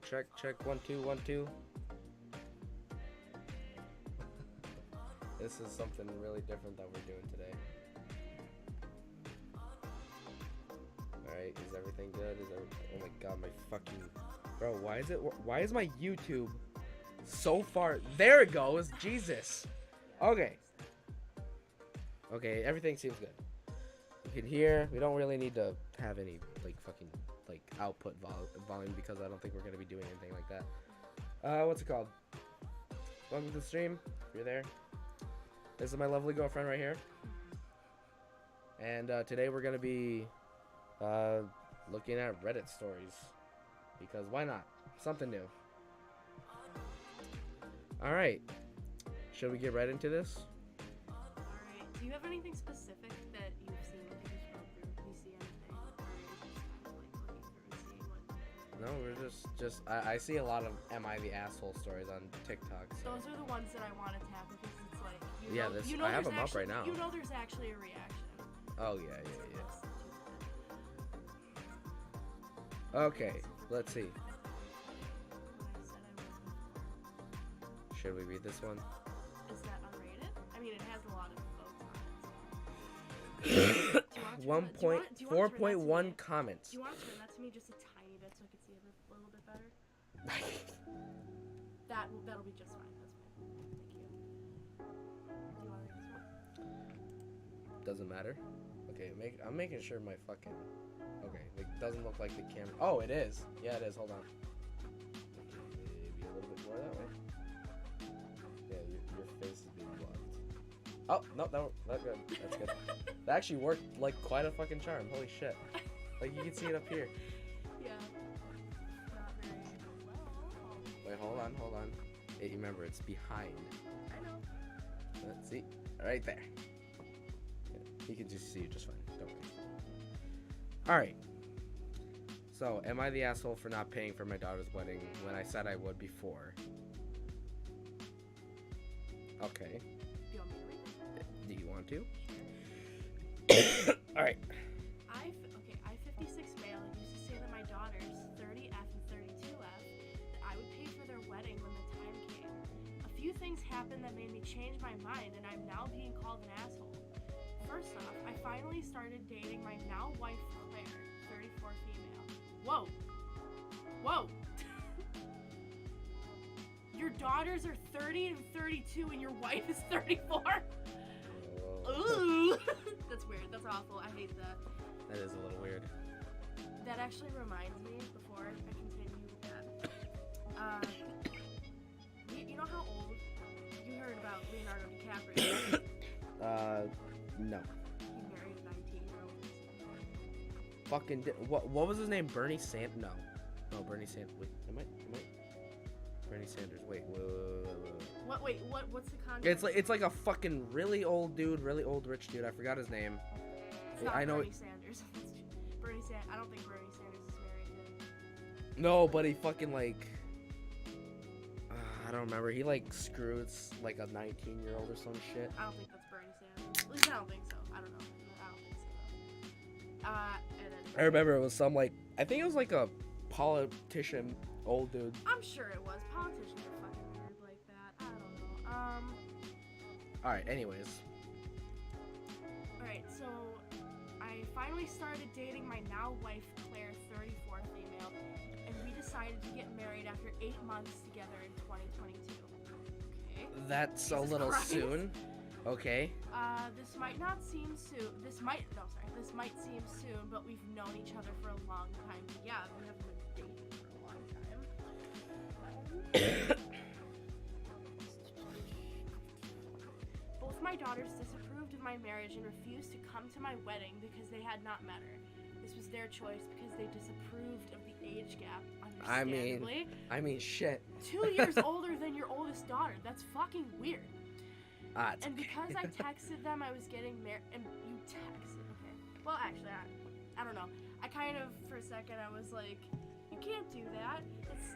check. 1 2 1 2. This is something really different that we're doing today. Alright, is everything good? Oh my god, my fucking... Bro, why is my YouTube so far... There it goes! Jesus! Okay. Okay, everything seems good. You can hear, we don't really need to have any, like, fucking, like, output volume because I don't think we're going to be doing anything like that. What's it called? Welcome to the stream, if you're there. This is my lovely girlfriend right here. And today we're going to be looking at Reddit stories. Because why not? Something new. Alright. Should we get right into this? Alright. Do you have anything specific that you've seen when you just scroll through? Do you see anything? Or are you just kind of like looking through and seeing what... No, we're just I see a lot of Am I the Asshole stories on TikTok. So. Those are the ones that I want to tap because it's like... I have them up right now. You know there's actually a reaction. Oh, yeah. Okay, let's see. Should we read this one? Is that unrated? I mean, it has a lot of votes on it. 4.1 comments. Do you want to turn that to me just a tiny bit so I can see it a little bit better? That'll be just fine. That's fine. Thank you. Do you want to read this one? Doesn't matter. Okay, I'm making sure my fucking... Okay, it doesn't look like the camera... Oh, it is. Yeah, it is. Hold on. Maybe a little bit more that way. Yeah, your face is being blocked. Oh, no, that's good. That's good. That actually worked like quite a fucking charm. Holy shit. Like, you can see it up here. Yeah. Not very well. Wait, hold on. Hey, remember, it's behind. I know. Let's see. Right there. Yeah, you can just see it just fine. Don't worry. Alright. So, am I the asshole for not paying for my daughter's wedding when I said I would before? Okay. Do you want me to read it? Do you want to? Alright. I 56 male and used to say that my daughters 30F and 32F that I would pay for their wedding when the time came. A few things happened that made me change my mind and I'm now being called an asshole. First off, I finally started dating my now wife Claire, 34 female. Whoa. Your daughters are 30 and 32 and your wife is 34? Ooh. That's weird. That's awful. I hate that. That is a little weird. That actually reminds me, before I continue with that, you know how old? You heard about Leonardo DiCaprio? No. He married a 19-year-old. Fucking what was his name? Bernie Sanders? No, Bernie Sanders. Wait, am I? Bernie Sanders. Wait. What's the context? It's like a fucking really old dude, really old rich dude. I forgot his name. It's not I know. Bernie Sanders. Bernie Sanders. I don't think Bernie Sanders is married to. No, but he fucking like. I don't remember. He like screwed like a 19-year-old or some shit. I don't think that's Bernie Sanders. At least I don't think so. I don't know. I don't think so. And then I remember it was some like I think it was like a politician, old dude. I'm sure it was. Politicians are fucking weird like that. I don't know. All right. Anyways. All right. So I finally started dating my now wife Claire, 34 female, and we decided to get married after 8 months together in 2022. Okay. That's Jesus a little Christ. soon. Okay. This might not seem soon. This might seem soon, but we've known each other for a long time. Yeah, we haven't been dating for a long time. Both my daughters disapproved of my marriage and refused to come to my wedding because they had not met her. This was their choice because they disapproved of the age gap, understandably. I mean, shit. 2 years older than your oldest daughter. That's fucking weird. It's And okay. because I texted them I was getting married, and you texted, okay. Well, actually, I don't know. I kind of, for a second, I was like, you can't do that.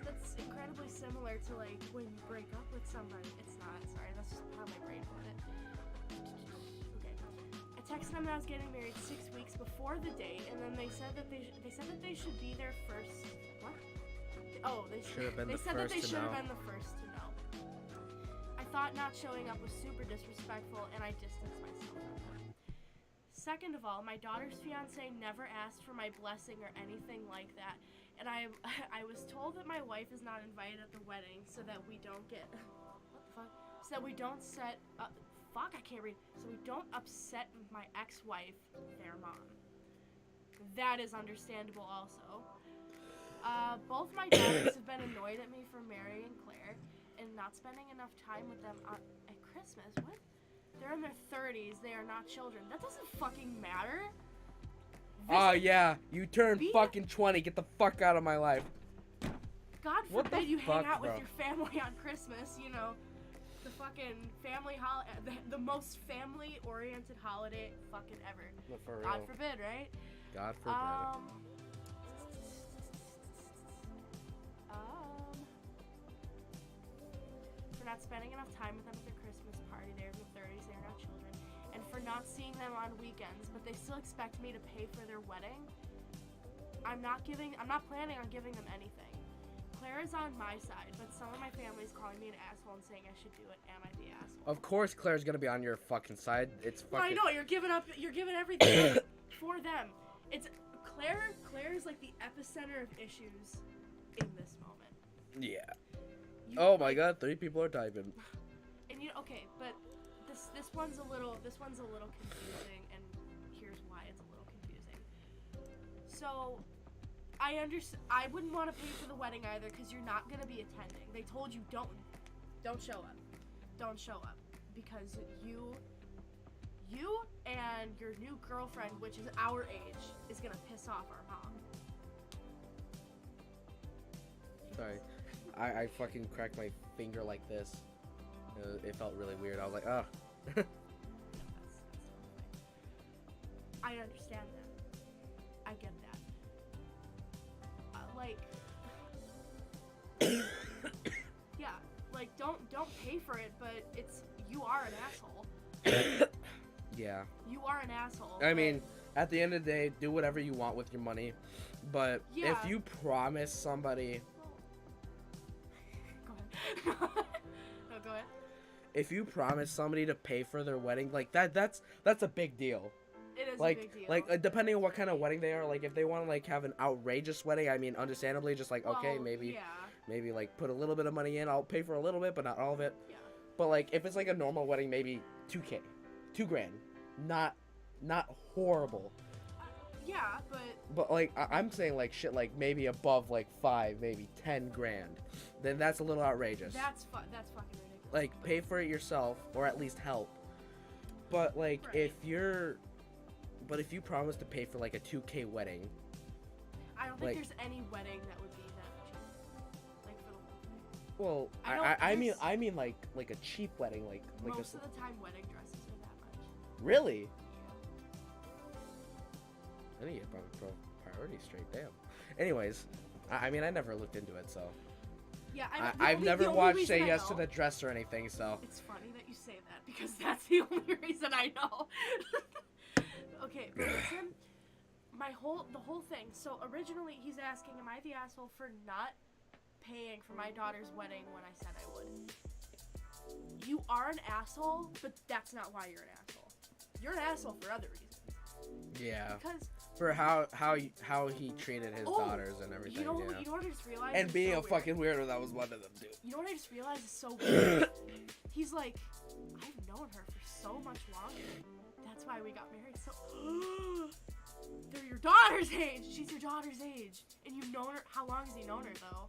That's incredibly similar to, like, when you break up with somebody. It's not, sorry, that's just how my brain put it. Okay. I texted them that I was getting married 6 weeks before the date, and then they said that they should be there first. What? Should have been they the said that first they to should have know. been the first to know. I thought not showing up was super disrespectful, and I distanced myself from them. Second of all, my daughter's fiance never asked for my blessing or anything like that, and I was told that my wife is not invited at the wedding, so that we don't get what the fuck? So that we don't set fuck, I can't read. So we don't upset my ex-wife, their mom. That is understandable also. Both my daughters have been annoyed at me for marrying Claire and not spending enough time with them at Christmas. What? They're in their 30s. They are not children. That doesn't fucking matter. Oh, yeah. You turned Be- fucking 20. Get the fuck out of my life. God What the forbid you hang fuck, out with bro? your family on Christmas, you know. The fucking family the most family-oriented holiday fucking ever. But for real. God forbid, right? God forbid. For not spending enough time with them at their Christmas party. They're in their 30s, they're not children. And for not seeing them on weekends, but they still expect me to pay for their wedding. I'm not planning on giving them anything. Claire is on my side, but some of my family's calling me an asshole and saying I should do it. Am I the asshole? Of course Claire's gonna be on your fucking side. It's fucking... Well, I know, you're giving everything up for them. It's Claire is like the epicenter of issues in this moment. Yeah. You- Oh my god, 3 people are typing. And okay, but this one's a little confusing, and here's why it's a little confusing. So, I wouldn't want to pay for the wedding either, because you're not gonna be attending. They told you don't show up, because you and your new girlfriend, which is our age, is gonna piss off our mom. Sorry. I fucking cracked my finger like this. It felt really weird. I was like, oh. I understand that. I get that. Yeah, like don't pay for it, but you are an asshole. Yeah. You are an asshole. I mean, at the end of the day, do whatever you want with your money. But Yeah. if you promise somebody... Go ahead. No, go ahead. If you promise somebody to pay for their wedding, like that's a big deal. It is Like a big deal. depending on what kind of wedding they are, like if they want to like have an outrageous wedding, I mean, understandably, just like okay, Well, maybe Yeah. like put a little bit of money in. I'll pay for a little bit, but not all of it. Yeah. But like if it's like a normal wedding, maybe $2,000, $2,000, not horrible. Yeah, but But like I'm saying like shit like maybe above like 5, maybe 10 grand, then that's a little outrageous. that's fucking ridiculous. Like pay for it yourself or at least help. But like Right. if you promise to pay for like a $2,000 wedding, I don't like- think there's any wedding that would be that cheap. Like for the whole thing. well, I don't- I mean like a cheap wedding, like Most of the time, wedding dresses are that much. really. I need to get my priorities straight. Damn. Anyways, I mean I never looked into it, so Yeah, I've never watched Say Yes to the Dress or anything, so. It's funny that you say that because that's the only reason I know. Okay, but listen, the whole thing. So originally he's asking, am I the asshole for not paying for my daughter's wedding when I said I would? You are an asshole, but that's not why you're an asshole. You're an asshole for other reasons. Yeah. Because For how he treated his daughters and everything. you know yeah. what I just realized? And is being so a weird? fucking weirdo, that was one of them too. You know what I just realized is so weird? He's like, I've known her for so much longer. That's why we got married. So, they're your daughter's age. She's your daughter's age. And you've known her. How long has he known her, though?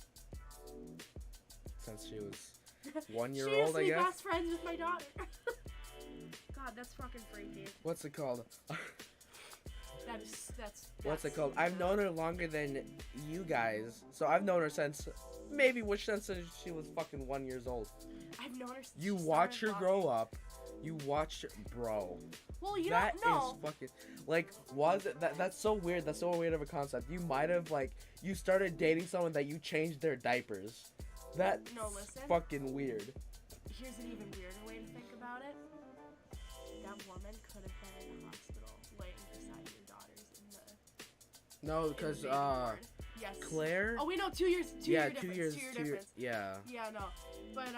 Since she was 1 year She used old, to I be guess. best friends with my daughter. God, that's fucking freaky. What's it called? That's What's it called? I've known her longer than you guys. So I've known her since since she was fucking 1 year old. I've known her since You she watch her started grow talking. up. You watch her, bro. Well, you That don't know. is fucking like was it that's so weird. That's so weird of a concept. You might have like you started dating someone that you changed their diapers. That's No, listen. fucking weird. Here's an even weirder way to think about it. That woman could have been in the hospital laying beside your daughters in the No, because baby ward. Yes. Claire? Oh wait, no, 2 years. Two year difference. 2 year difference. Yeah. Yeah, no, but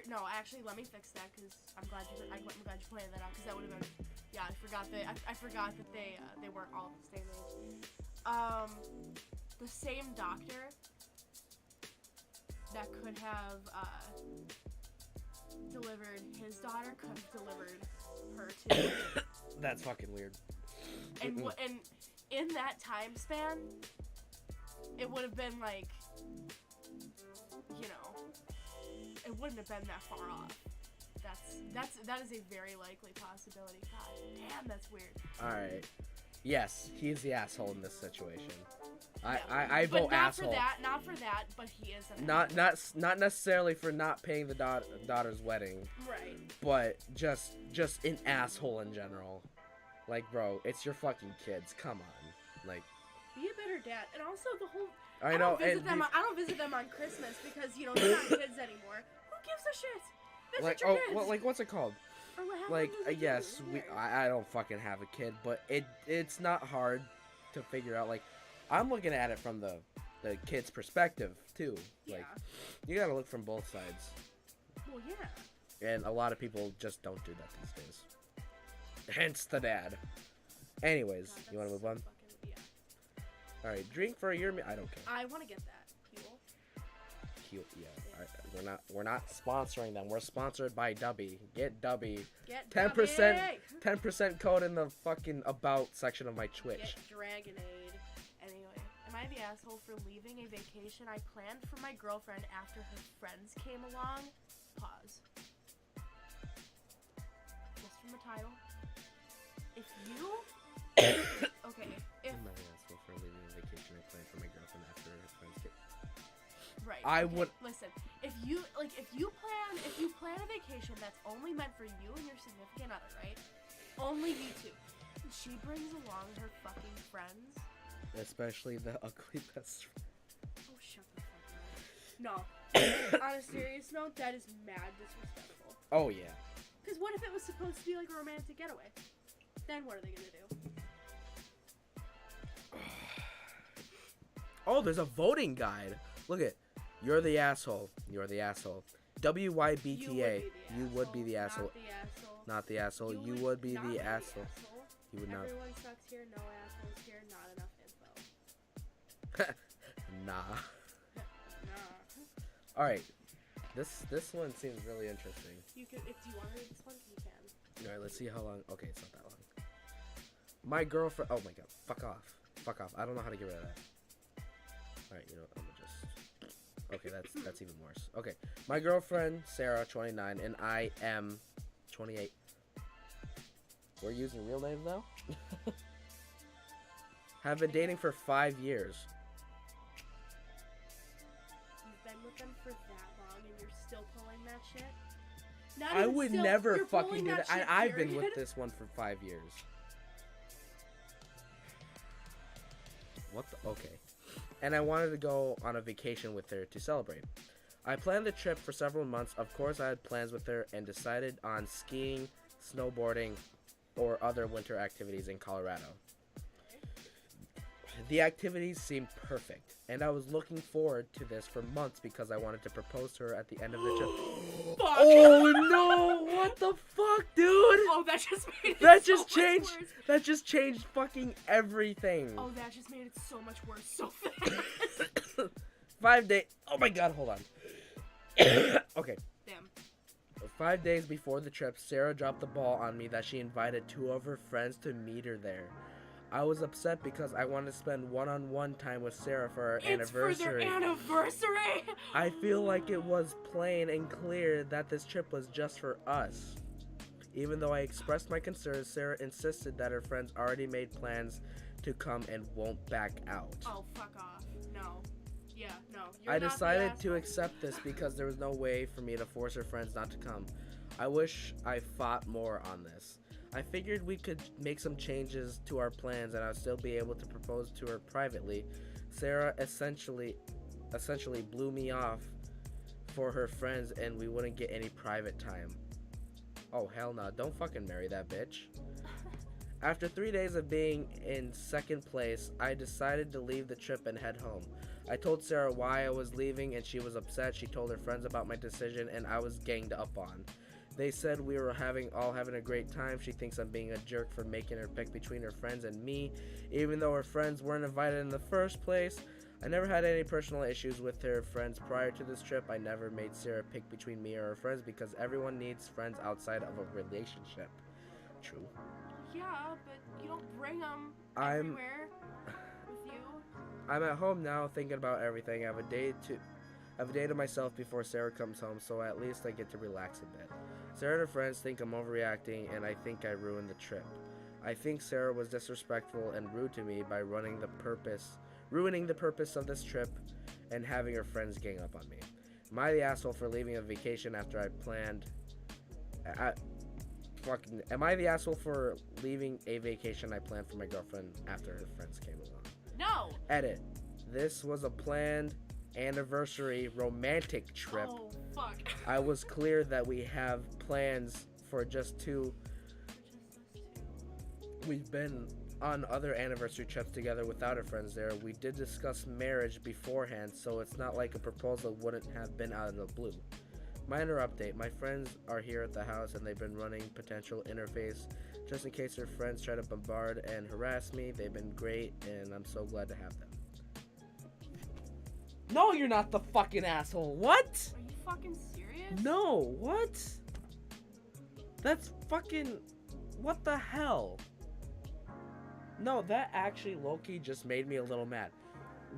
no, actually, let me fix that because I'm glad you pointed that out because that would have been. Yeah, I forgot that they weren't all the same age. The same doctor that could have delivered his daughter could have delivered her too. That's fucking weird. And in that time span, it would have been like, you know, it wouldn't have been that far off. That is a very likely possibility. God damn, that's weird. Alright. Yes, he's the asshole in this situation. Yeah, I vote asshole. Not for that, but he is an asshole. Not necessarily for not paying the daughter's wedding. Right. But just an asshole in general. Like, bro, it's your fucking kids. Come on. Like, be a better dad. And also the whole I know. I don't visit them on Christmas because, you know, they're not kids anymore. Who gives a shit? Visit like, your kids. like, what's it called? Like, yes, I don't fucking have a kid, but it's not hard to figure out. Like, I'm looking at it from the kid's perspective too. Yeah. Like, you gotta look from both sides. Well, yeah. And a lot of people just don't do that these days. Hence the dad. Anyways, God, you want to move on? Yeah. All right, drink for your. I don't care. I want to get that. Fuel. Yeah. We're not sponsoring them. We're sponsored by Dubby. Get Dubby. Get 10%. 10% code in the fucking about section of my Twitch. Get Dragonade. Anyway, am I the asshole for leaving a vacation I planned for my girlfriend after her friends came along? Pause. Just from the title. If you okay, if I'm not the asshole for leaving a vacation I planned for my girlfriend after her friends came. Right. I okay, would listen. If you plan a vacation that's only meant for you and your significant other, right? Only you two. And she brings along her fucking friends. Especially the ugly best friend. Oh, shut the fuck up. No. On a serious note, that is mad disrespectful. Oh yeah. Because what if it was supposed to be like a romantic getaway? Then what are they gonna do? Oh, there's a voting guide. Look at. You're the asshole. You're the asshole. WYBTA. You would be the asshole. Not the asshole. You would be the asshole. You would not. Everyone sucks here. No assholes here. Not enough info. Nah. Nah. All right. This one seems really interesting. You can, if you want to read this one, you can. All right. Let's see how long. Okay, it's not that long. My girlfriend. Oh my god. Fuck off. Fuck off. I don't know how to get rid of that. All right. You know what? I'm gonna just. Okay, that's even worse. Okay, my girlfriend Sarah, 29, and I am 28. We're using real names now. Have been dating for 5 years. You've been with them for that long, and you're still pulling that shit. I would never fucking do that. I've been with this one for 5 years. What the? Okay. And I wanted to go on a vacation with her to celebrate. I planned the trip for several months. Of course, I had plans with her and decided on skiing, snowboarding, or other winter activities in Colorado. The activities seemed perfect, and I was looking forward to this for months because I wanted to propose to her at the end of the trip. Fuck. Oh no! What the fuck, dude? Oh, that just made it That so just changed. much worse. That just changed fucking everything. Oh, that just made it so much worse so fast. 5 days. Oh my god, hold on. Okay. Damn. 5 days before the trip, Sarah dropped the ball on me that she invited 2 of her friends to meet her there. I was upset because I wanted to spend one-on-one time with Sarah for our anniversary. It's for their anniversary! I feel like it was plain and clear that this trip was just for us. Even though I expressed my concerns, Sarah insisted that her friends already made plans to come and won't back out. Oh, fuck off. No. Yeah, no. I decided to accept this because there was no way for me to force her friends not to come. I wish I fought more on this. I figured we could make some changes to our plans and I'd still be able to propose to her privately. Sarah essentially blew me off for her friends and we wouldn't get any private time. Oh hell no, don't fucking marry that bitch. After 3 days of being in second place, I decided to leave the trip and head home. I told Sarah why I was leaving and she was upset. She told her friends about my decision and I was ganged up on. They said we were all having a great time. She thinks I'm being a jerk for making her pick between her friends and me, even though her friends weren't invited in the first place. I never had any personal issues with her friends prior to this trip. I never made Sarah pick between me or her friends because everyone needs friends outside of a relationship. True. Yeah, but you don't bring them everywhere with you. I'm at home now thinking about everything. I have a day to myself before Sarah comes home, so at least I get to relax a bit. Sarah and her friends think I'm overreacting, and I think I ruined the trip. I think Sarah was disrespectful and rude to me by ruining the purpose of this trip and having her friends gang up on me. Am I the asshole for leaving a vacation after I planned? Am I the asshole for leaving a vacation I planned for my girlfriend after her friends came along? No. Edit. This was a planned anniversary romantic trip. Oh, fuck. I was clear that we have plans for just two. We've been on other anniversary trips together without our friends there. We did discuss marriage beforehand, so it's not like a proposal wouldn't have been out of the blue. Minor update, my friends are here at the house and they've been running potential interface just in case their friends try to bombard and harass me. They've been great and I'm so glad to have them. No, you're not the fucking asshole. What? Are you fucking serious? No, what? That's fucking... What the hell? No, that actually low-key just made me a little mad.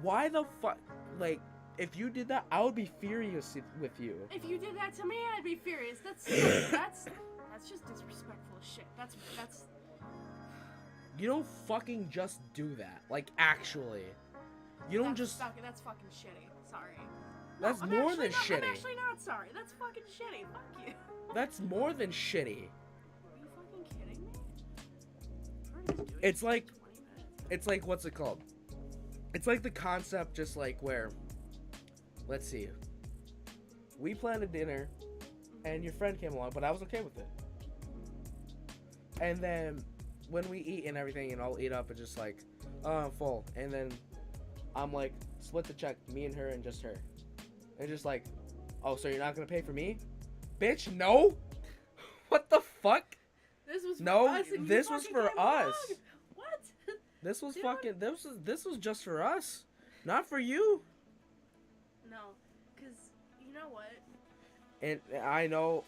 Why the fuck? Like, if you did that, I would be furious with you. If you did that to me, I'd be furious. That's just disrespectful as shit. That's. You don't fucking just do that. Like, actually. You don't just... That's fucking shitty. Sorry. That's no, more than shitty. I'm actually not sorry. That's fucking shitty. Fuck you. That's more than shitty. Are you fucking kidding me? We're just doing It's this for like... 20 minutes. It's like, what's it called? It's like the concept just like where... Let's see. We planned a dinner, and your friend came along, but I was okay with it. And then, when we eat and everything, and I'll eat up and just like, oh, I'm full. And then, I'm like, split the check, me and her and just her. And just like, oh, so you're not gonna pay for me? Bitch, no! What the fuck? This was for No, us and you this was fucking for came us. along. What? This was Dude. fucking, this was just for us. Not for you. No, because you know what? And I know,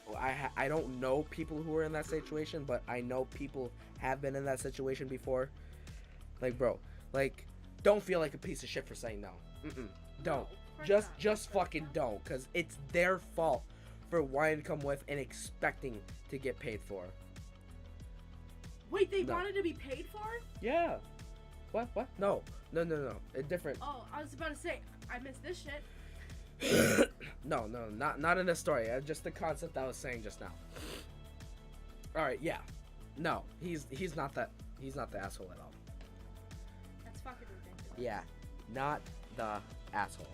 I don't know people who are in that situation, but I know people have been in that situation before. Like, bro, like, don't feel like a piece of shit for saying no. Don't. No, Just fucking don't, because it's their fault for wanting to come with and expecting to get paid for. Wait, they No. wanted to be paid for? Yeah. What? No. A different. Oh, I was about to say, I missed this shit. No, not in this story. Just the concept I was saying just now. All right, yeah. No, he's not that. He's not the asshole at all. That's fucking ridiculous. Yeah, not the asshole.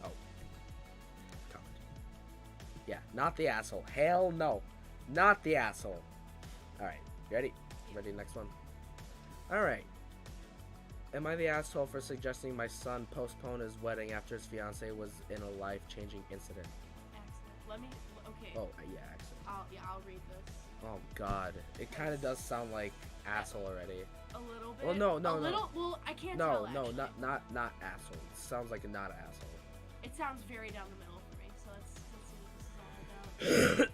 Oh. God. Yeah, not the asshole. Hell no. Not the asshole. Alright, ready? Ready, next one? Alright. Am I the asshole for suggesting my son postpone his wedding after his fiance was in a life-changing incident? Accident. Let me. Okay. Oh, yeah, accident. I'll read this. Oh, God. It kind of does sound like asshole already. A little bit. Well, no. A little. Well, I can't No, tell. no, actually. not asshole. It sounds like a not asshole. It sounds very down the middle for me. So let's see what this is all about.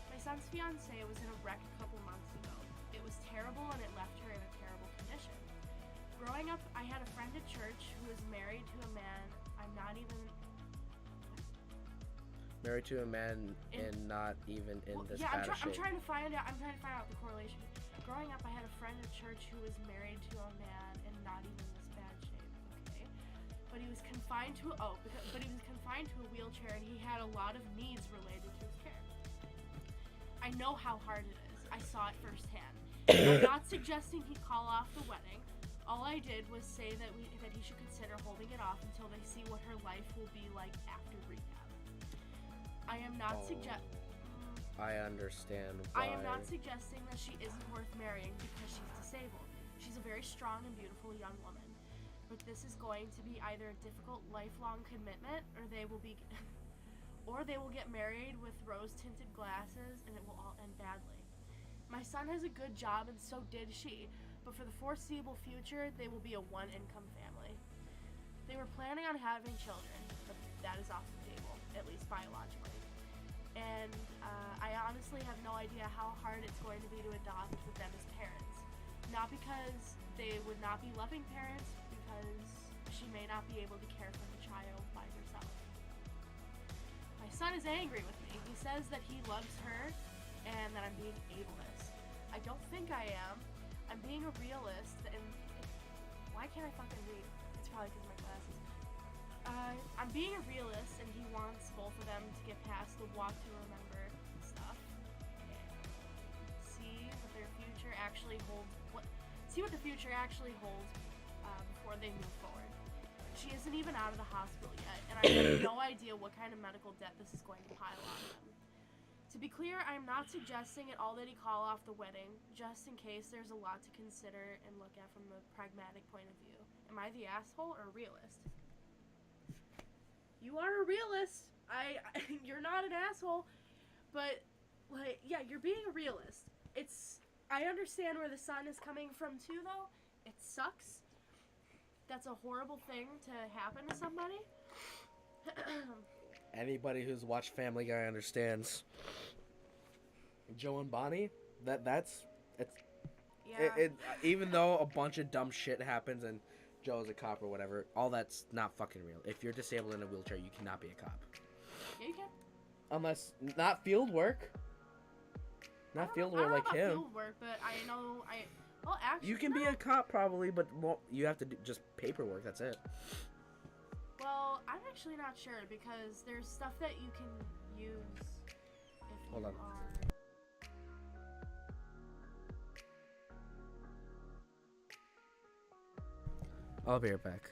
My son's fiance was in a wreck a couple months ago. It was terrible and it left her in a terrible condition. Growing up, I had a friend at church who was married to a man I'm not even. Married to a man and not even in this yeah, bad of I'm shape. trying to find out. I'm trying to find out the correlation. Growing up, I had a friend at church who was married to a man and not even in this bad shape. Okay, but he was confined to a wheelchair and he had a lot of needs related to his care. I know how hard it is. I saw it firsthand. I'm not suggesting he call off the wedding. All I did was say that he should consider holding it off until they see what her life will be like after rehab. I am not I understand I why. am not suggesting that she isn't worth marrying because she's disabled. She's a very strong and beautiful young woman. But this is going to be either a difficult lifelong commitment or they will get married with rose-tinted glasses and it will all end badly. My son has a good job and so did she, but for the foreseeable future, they will be a one-income family. They were planning on having children, but that is off the table, at least biologically. And I honestly have no idea how hard it's going to be to adopt with them as parents. Not because they would not be loving parents, because she may not be able to care for the child by herself. My son is angry with me. He says that he loves her and that I'm being ableist. I don't think I am. I'm being a realist, and why can't I fucking read? It's probably because of my glasses. I'm being a realist, and he wants both of them to get past the walk to remember stuff. See what their future actually holds. See what the future actually holds before they move forward. She isn't even out of the hospital yet, and I have no idea what kind of medical debt this is going to pile on them. To be clear, I am not suggesting at all that he call off the wedding, just in case there's a lot to consider and look at from a pragmatic point of view. Am I the asshole or a realist? You are a realist. You're not an asshole, but like, yeah, you're being a realist. I understand where the son is coming from too, though. It sucks. That's a horrible thing to happen to somebody. Anybody who's watched Family Guy understands. Joe and Bonnie, that's Yeah. even though a bunch of dumb shit happens and Joe's a cop or whatever, all that's not fucking real. If you're disabled in a wheelchair, you cannot be a cop. Yeah, you can. Unless not field work. Not field work like him. I don't know about field work, but I know well, actually, You can be a cop probably, but you have to do just paperwork. That's it. Well, I'm actually not sure because there's stuff that you can use if Hold you on. are. I'll be right back.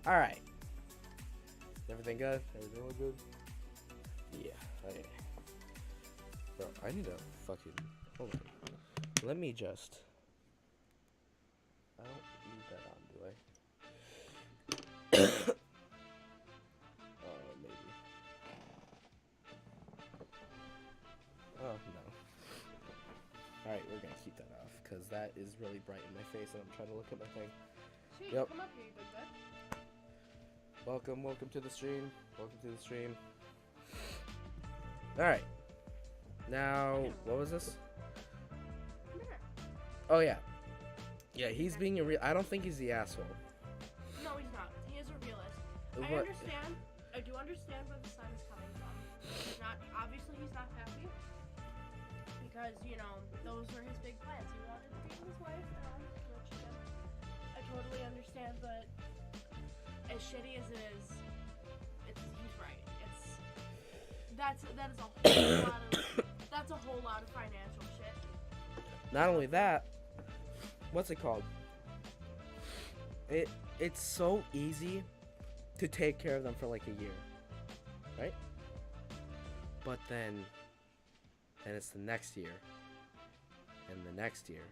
All right. Everything good? Everything look good? Yeah. Okay. Bro, I need to fucking hold on. Let me just. I don't need that on, do I? Maybe. Oh no. All right, we're gonna keep that off because that is really bright in my face, and I'm trying to look at my thing. Sweet, Yep. come up here, you big butt. Welcome to the stream. Welcome to the stream. All right. Now, what was this? Come here. Oh yeah. Yeah, he's being a real. I don't think he's the asshole. No, he's not. He is a realist. I What? understand. I do understand where the son is coming from. He's not. Obviously, he's not happy because those were his big plans. He wanted to be with his wife, which I totally understand. But as shitty as it is, he's right. That is a whole lot of. That's a whole lot of financial shit. Not only that, what's it called? It's so easy to take care of them for like a year, right? But then it's the next year, and the next year,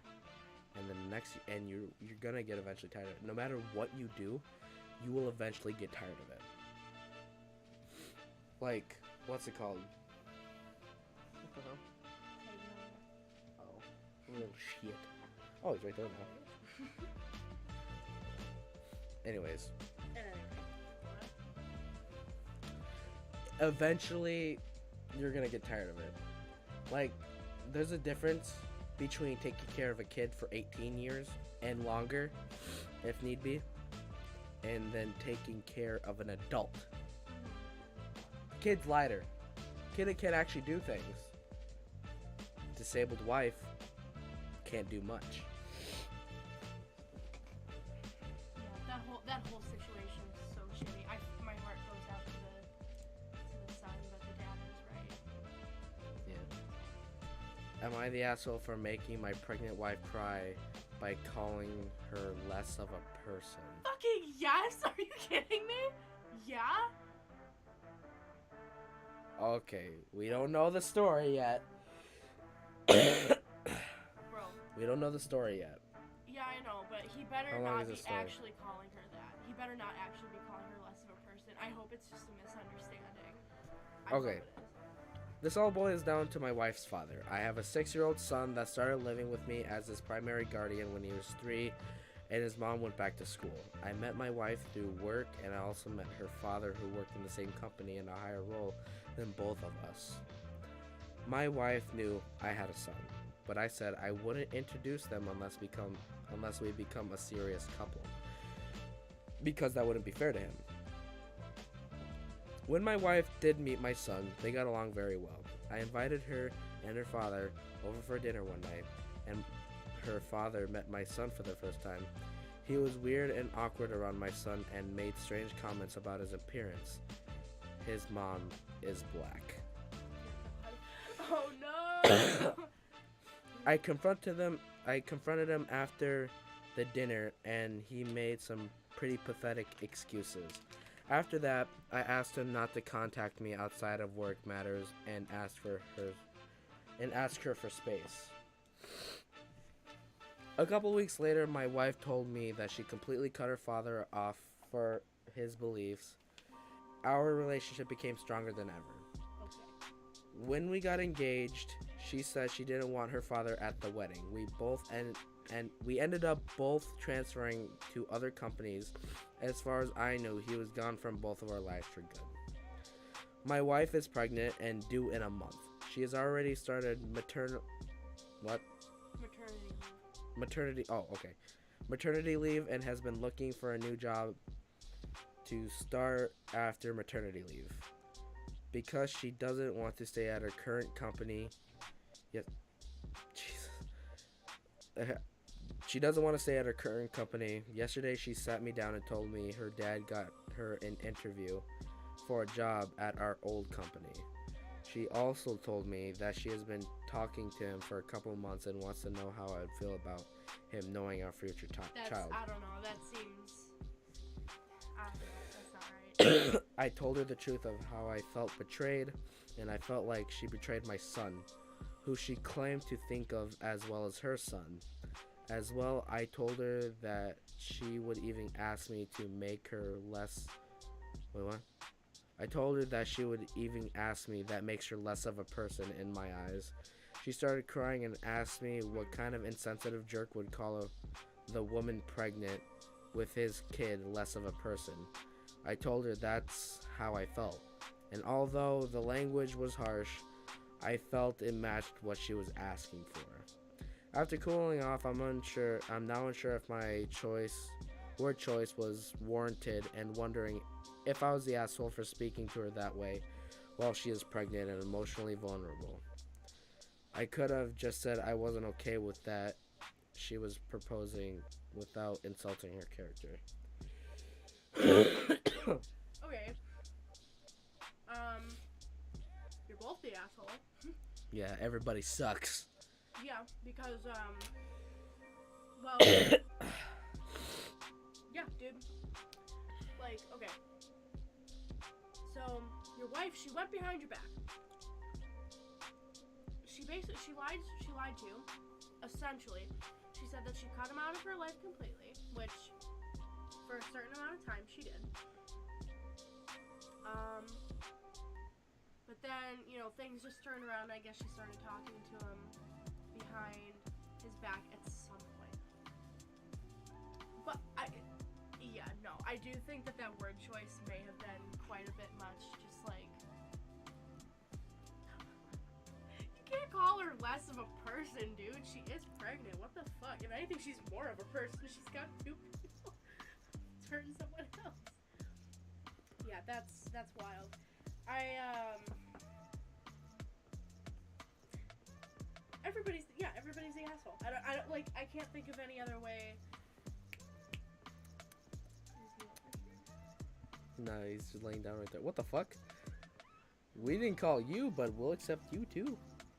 and then the next year, and you're gonna get eventually tired of it. No matter what you do, you will eventually get tired of it. Like, what's it called? What the hell? Oh, little shit. Oh, he's right there now. Anyways, eventually you're gonna get tired of it. Like, there's a difference between taking care of a kid for 18 years and longer, if need be, and then taking care of an adult. Kid's lighter. Kid that can actually do things. Disabled wife can't do much. Yeah, that whole situation is so shitty. My heart goes out to the son, but the dad is right. Yeah. Am I the asshole for making my pregnant wife cry by calling her less of a person? Fucking yes! Are you kidding me? Yeah? Okay, we don't know the story yet. Bro. We don't know the story yet. Yeah, I know, but he better How long not is be this story? actually calling her that. He better not actually be calling her less of a person. I hope it's just a misunderstanding. I hope Okay. it is. This all boils down to my wife's father. I have a 6-year-old son that started living with me as his primary guardian when he was 3, and his mom went back to school. I met my wife through work, and I also met her father, who worked in the same company in a higher role than both of us. My wife knew I had a son, but I said I wouldn't introduce them unless we become a serious couple, because that wouldn't be fair to him. When my wife did meet my son, they got along very well. I invited her and her father over for dinner one night, and her father met my son for the first time. He was weird and awkward around my son and made strange comments about his appearance. His mom is black. Oh no! I confronted him after the dinner, and he made some pretty pathetic excuses. After that, I asked him not to contact me outside of work matters and asked her for space. A couple weeks later, my wife told me that she completely cut her father off for his beliefs. Our relationship became stronger than ever. Okay. When we got engaged, she said she didn't want her father at the wedding. We ended up both transferring to other companies. As far as I knew, he was gone from both of our lives for good. My wife is pregnant and due in a month. She has already started maternity leave and has been looking for a new job to start after maternity leave. Because she doesn't want to stay at her current company. She doesn't want to stay at her current company. Yesterday, she sat me down and told me her dad got her an interview for a job at our old company. She also told me that she has been talking to him for a couple of months and wants to know how I would feel about him knowing our future child. I don't know. That seems. I don't know. I told her the truth of how I felt betrayed, and I felt like she betrayed my son, who she claimed to think of as well as her son. As well, I told her that she would even ask me to make her less. Wait, what? I told her that she would even ask me that makes her less of a person in my eyes. She started crying and asked me what kind of insensitive jerk would call the woman pregnant with his kid less of a person. I told her that's how I felt. And although the language was harsh, I felt it matched what she was asking for. After cooling off, I'm now unsure if my word choice was warranted and wondering if I was the asshole for speaking to her that way while she is pregnant and emotionally vulnerable. I could have just said I wasn't okay with that she was proposing without insulting her character. Okay. You're both the asshole. Yeah, everybody sucks. Yeah, because, well, yeah, dude. Like, okay. So, your wife, she went behind your back. She lied to you, essentially. She said that she cut him out of her life completely, which, for a certain amount of time, she did. But then, things just turned around. I guess she started talking to him behind his back at some point. But I do think that word choice may have been quite a bit much. Just like, you can't call her less of a person, dude. She is pregnant. What the fuck? If anything, she's more of a person. She's got 2 people. Turn someone else. Yeah, that's wild. Everybody's the asshole. I can't think of any other way. No, he's just laying down right there. What the fuck? We didn't call you, but we'll accept you too.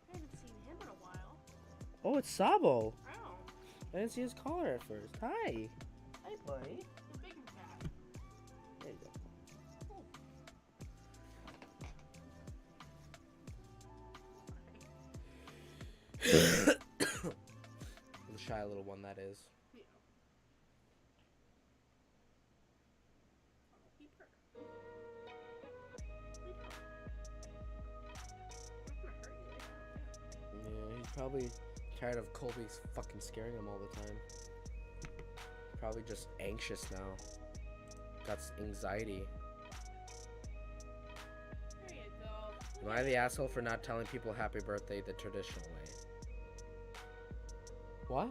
I haven't seen him in a while. Oh, it's Sabo. Oh. I didn't see his collar at first. Hi. Hi, buddy. The big and fat. There you go. The shy little one, that is. Yeah. Oh, he purr. Yeah, he's probably tired of Colby fucking scaring him all the time. Probably just anxious now. Got anxiety. There you go. Am I the asshole for not telling people happy birthday the traditional way? What?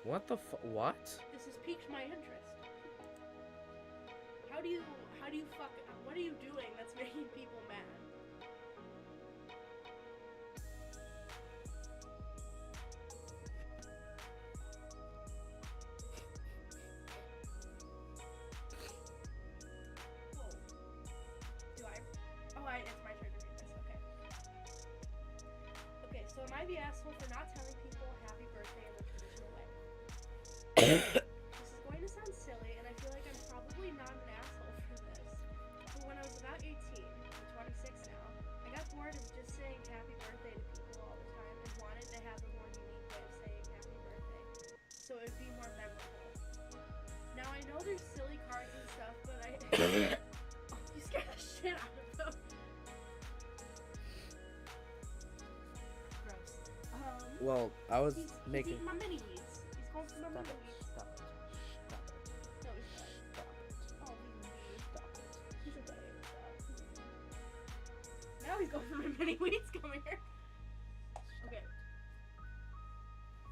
What the what? This has piqued my interest. What are you doing that's making people mad? Whoa. It's my turn to read this, okay. Okay, so am I the asshole for not telling people happy birthday in the traditional way? This is going to sound silly, and I feel like I'm probably not an asshole for this. But when I was about 18, I'm 26 now, I got bored of just saying happy birthday to people all the time and wanted to have a more unique way of saying happy birthday, so it would be more memorable. Now I know there's silly cards and stuff, but you scared the shit out of them. Gross. Well, I was He's making. eating my mini wheats. He's going for my mini wheats. Stop it. Stop it. No, he's not. Stop it. Oh, he's mean. Stop it. He's okay. Now he's going for my mini wheats. Come here. Okay.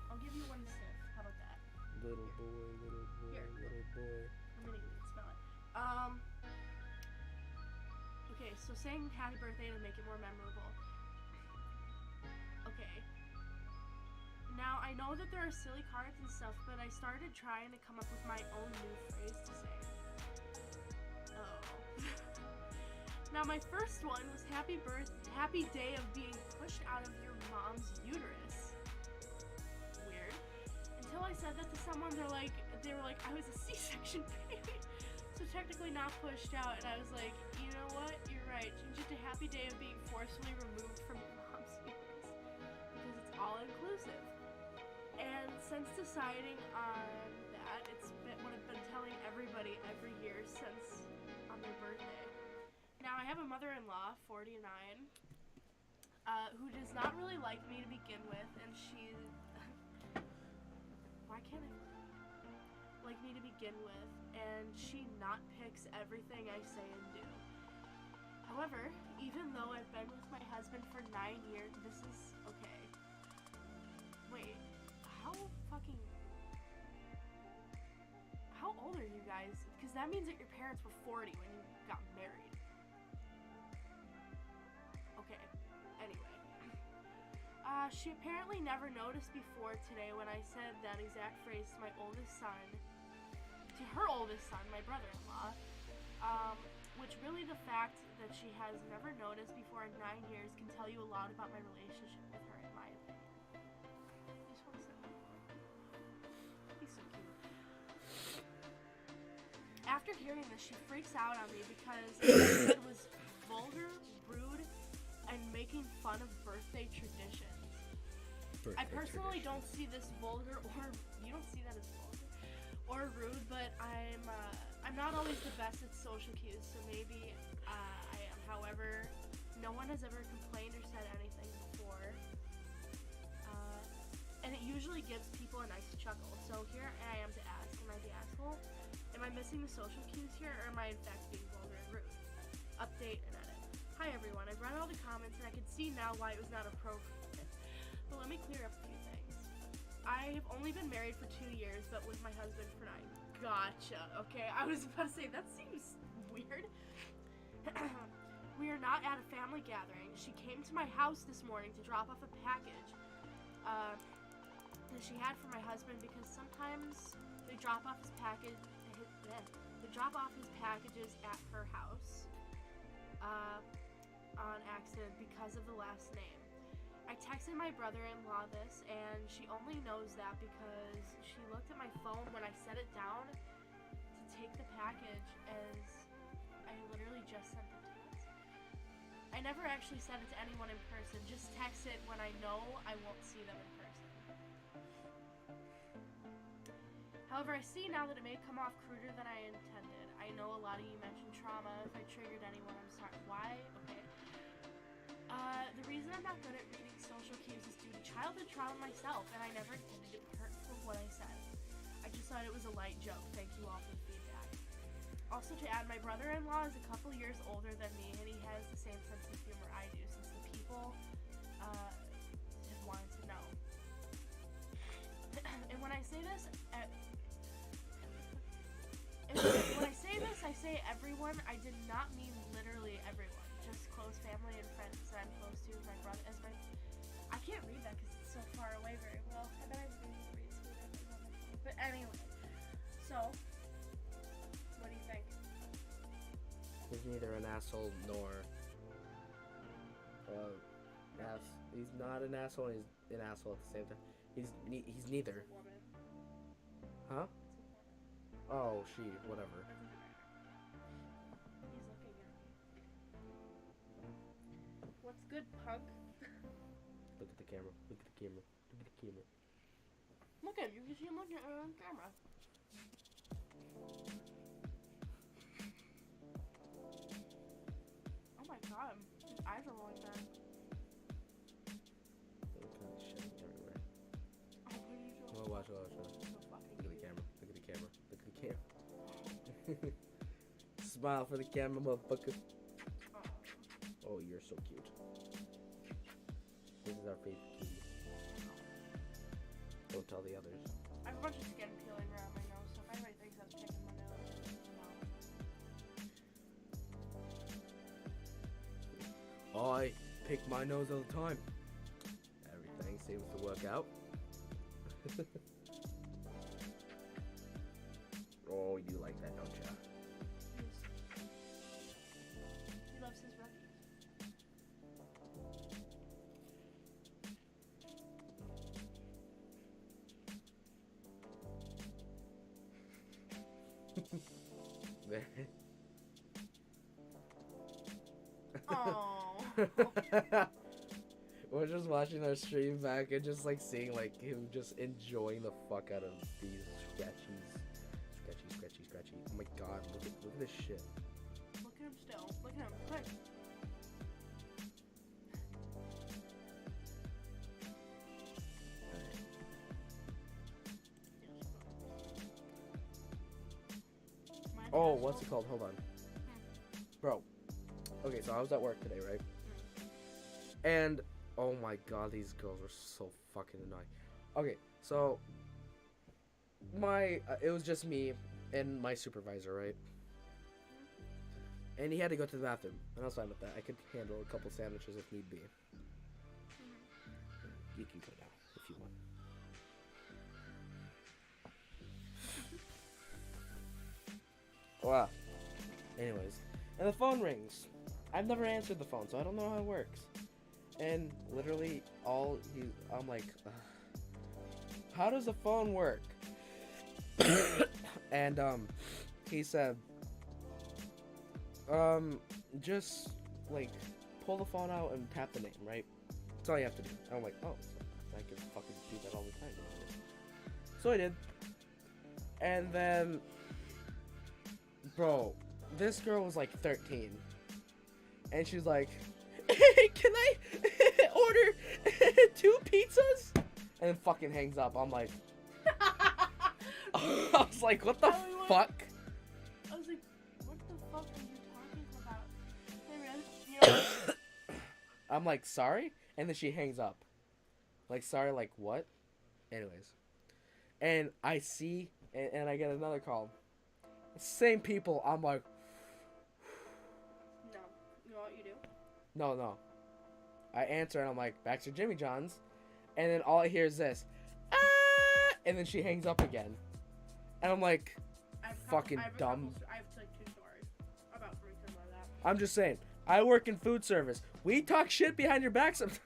I'll give you one sniff. How about that? Little boy, little boy, Here. little boy. A mini wheat. Smell it. Okay, so saying happy birthday to make it more memorable. Okay. Now, I know that there are silly cards and stuff, but I started trying to come up with my own new phrase to say. Oh. Now, my first one was happy day of being pushed out of your mom's uterus. Weird. Until I said that to someone, they were like, I was a C-section baby. So so technically not pushed out, and I was like, you know what? You're right. Change it to happy day of being forcefully removed from your mom's feelings because it's all inclusive. And since deciding on that, it's been what I've been telling everybody every year since on their birthday. Now I have a mother-in-law, 49, who does not really like me to begin with, and she. Why can't I? Like me to begin with, and she not picks everything I say and do. However, even though I've been with my husband for 9 years, this is okay. Wait, how old are you guys? Because that means that your parents were 40 when you got married. Okay, anyway. She apparently never noticed before today when I said that exact phrase to my oldest son, to her oldest son, my brother-in-law, which really the fact that she has never noticed before in 9 years can tell you a lot about my relationship with her, in my opinion. I just want to say that. He's so cute. After hearing this, she freaks out on me because it was vulgar, rude, and making fun of birthday traditions. I personally don't see this vulgar, or you don't see that as vulgar or rude, but I'm not always the best at social cues, so maybe I am. However, no one has ever complained or said anything before, and it usually gives people a nice chuckle. So here I am to ask, am I the asshole? Am I missing the social cues here, or am I in fact being vulgar and rude? Update and edit. Hi everyone, I've read all the comments and I can see now why it was not appropriate. But let me clear up a few things. I have only been married for 2 years, but with my husband for 9. Gotcha. Okay, I was about to say, that seems weird. We are not at a family gathering. She came to my house this morning to drop off a package that she had for my husband, because sometimes they drop off his package. They drop off his packages at her house on accident because of the last name. I texted my brother-in-law this, and she only knows that because she looked at my phone when I set it down to take the package, as I literally just sent it to us. I never actually sent it to anyone in person, just text it when I know I won't see them in person. However, I see now that it may come off cruder than I intended. I know a lot of you mentioned trauma. If I triggered anyone, I'm sorry. Why? Okay. The reason I'm not good at reading social cues is due to childhood trauma myself, and I never intended to be hurtful what I said. I just thought it was a light joke. Thank you all for the feedback. Also, to add, my brother-in-law is a couple years older than me, and he has the same sense of humor I do, since the people have wanted to know. And when I say this, I say everyone. I did not mean literally everyone. Just close family and friends that I'm close to. My brother, I can't read that because it's so far away very well. I bet I was being read smooth on my phone. But anyway, so what do you think? He's neither an asshole nor he's not an asshole. And he's an asshole at the same time. He's neither. Woman. Huh? Oh, she. Whatever. He's looking at me. What's good, punk? Look at the camera. Look at the camera. Look at the camera. Look at him. You can see him looking at on camera. Oh my god. His eyes are rolling back. What kind of shit everywhere? Oh, what are you doing? Oh, watch. So fucking Look at the camera. Look at the camera. Look at the camera. Smile for the camera, motherfucker. Oh, you're so cute. This is our favorite kitty. Don't tell the others. I have a bunch of skin peeling around my nose, so if anybody thinks I'm picking my nose, no. I pick my nose all the time. Everything seems to work out. Oh, you like that, don't ya? He loves his refuse. it. Oh. We're just watching our stream back and just like seeing like him just enjoying the fuck out of these scratchies. Scratchy. Oh my god, look at this shit. Look at him still. Look at him. Quick. Oh, what's it called? Hold on. Bro. Okay, so I was at work today, right? And oh my god, these girls are so fucking annoying. Okay, so it was just me and my supervisor, right? And he had to go to the bathroom, and I was fine with that. I could handle a couple sandwiches if need be. You can go now if you want. Wow. Anyways, and the phone rings. I've never answered the phone, so I don't know how it works. And literally, I'm like, how does the phone work? And he said, just like pull the phone out and tap the name, right? That's all you have to do. And I'm like, oh, so I can fucking do that all the time. So I did. And then, bro, this girl was like 13. And she's like, can I order 2 pizzas? And then fucking hangs up. I'm like, I was like, what the fuck? I was like, what the fuck are you talking about? Hey man, you know. I'm like, sorry? And then she hangs up. Like, sorry, like what? Anyways. And I see, and I get another call. Same people. I'm like, no. You know what you do? No. I answer and I'm like, back to Jimmy John's. And then all I hear is this. Ah! And then she hangs up again. And I'm like, fucking dumb. I have like 2 stories about something like that. I'm just saying, I work in food service. We talk shit behind your back sometimes.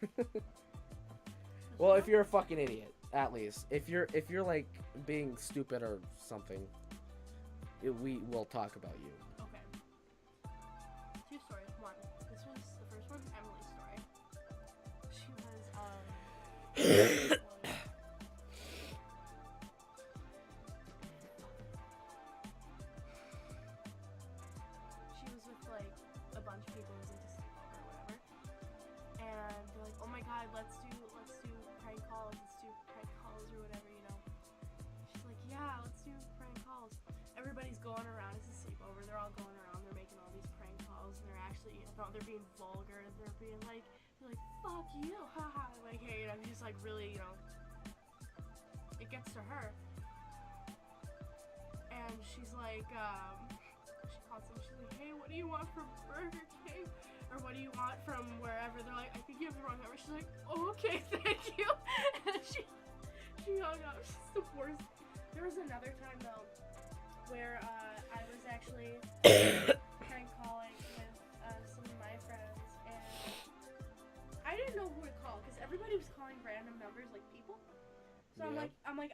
Well, if you're a fucking idiot, at least. If you're like being stupid or something, we will talk about you. Okay. 2 stories. One. This was the first one's Emily's story. She was she was with like a bunch of people who was into sleepover or whatever. And they're like, oh my god, let's do prank calls, or whatever, you know. She's like, yeah, let's do prank calls. Everybody's going around, it's a sleepover, they're all going around, they're making all these prank calls, and they're actually, they're being vulgar, they're like, fuck you, haha, like, hey, you know, just like really, you know, it gets to her. And she's like, she calls them, she's like, hey, what do you want from Burger King? Or what do you want from wherever? They're like, I think you have the wrong number. She's like, oh, okay, thank you. And she hung up. She's the worst. There was another time, though, where I was actually prank calling with some of my friends, and I didn't know who to call, because everybody was calling random numbers, like people. So Yeah. I'm like,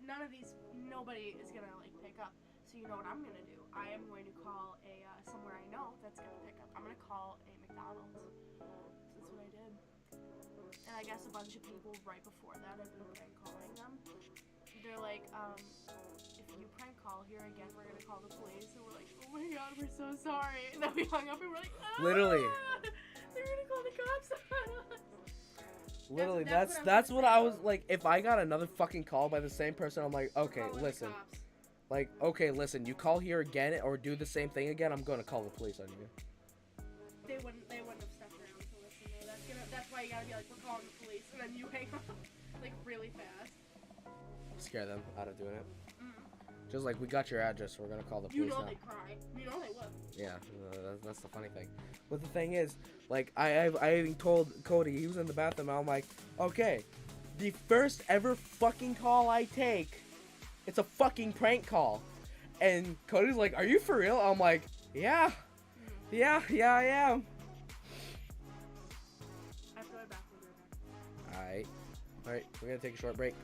none of these, nobody is gonna, like, pick up. So you know what I'm gonna do? I am going to call somewhere I know that's gonna pick up. I'm gonna call a McDonald's. So that's what I did. And I guess a bunch of people right before that had been prank calling them. They're like, if you prank call here again, we're gonna call the police. And we're like, oh my god, we're so sorry. And then we hung up and we're like, ah! Literally. They're gonna call the cops on us. Literally, That's that's what I was like. If I got another fucking call by the same person, I'm like, okay, Call with the listen. cops. Like, okay, listen, you call here again or do the same thing again, I'm gonna call the police on you. They wouldn't have stuck around to listen though. That's why you gotta be like, we're calling the police, and then you hang up like really fast. Scare them out of doing it. Mm. Just like, we got your address, we're gonna call the You police know now. they cry. You know they would. Yeah, that's the funny thing. But the thing is, like, I even told Cody, he was in the bathroom, and I'm like, okay, the first ever fucking call I take, it's a fucking prank call. And Cody's like, are you for real? I'm like, yeah, I am. I have to go back. Alright, we're gonna take a short break.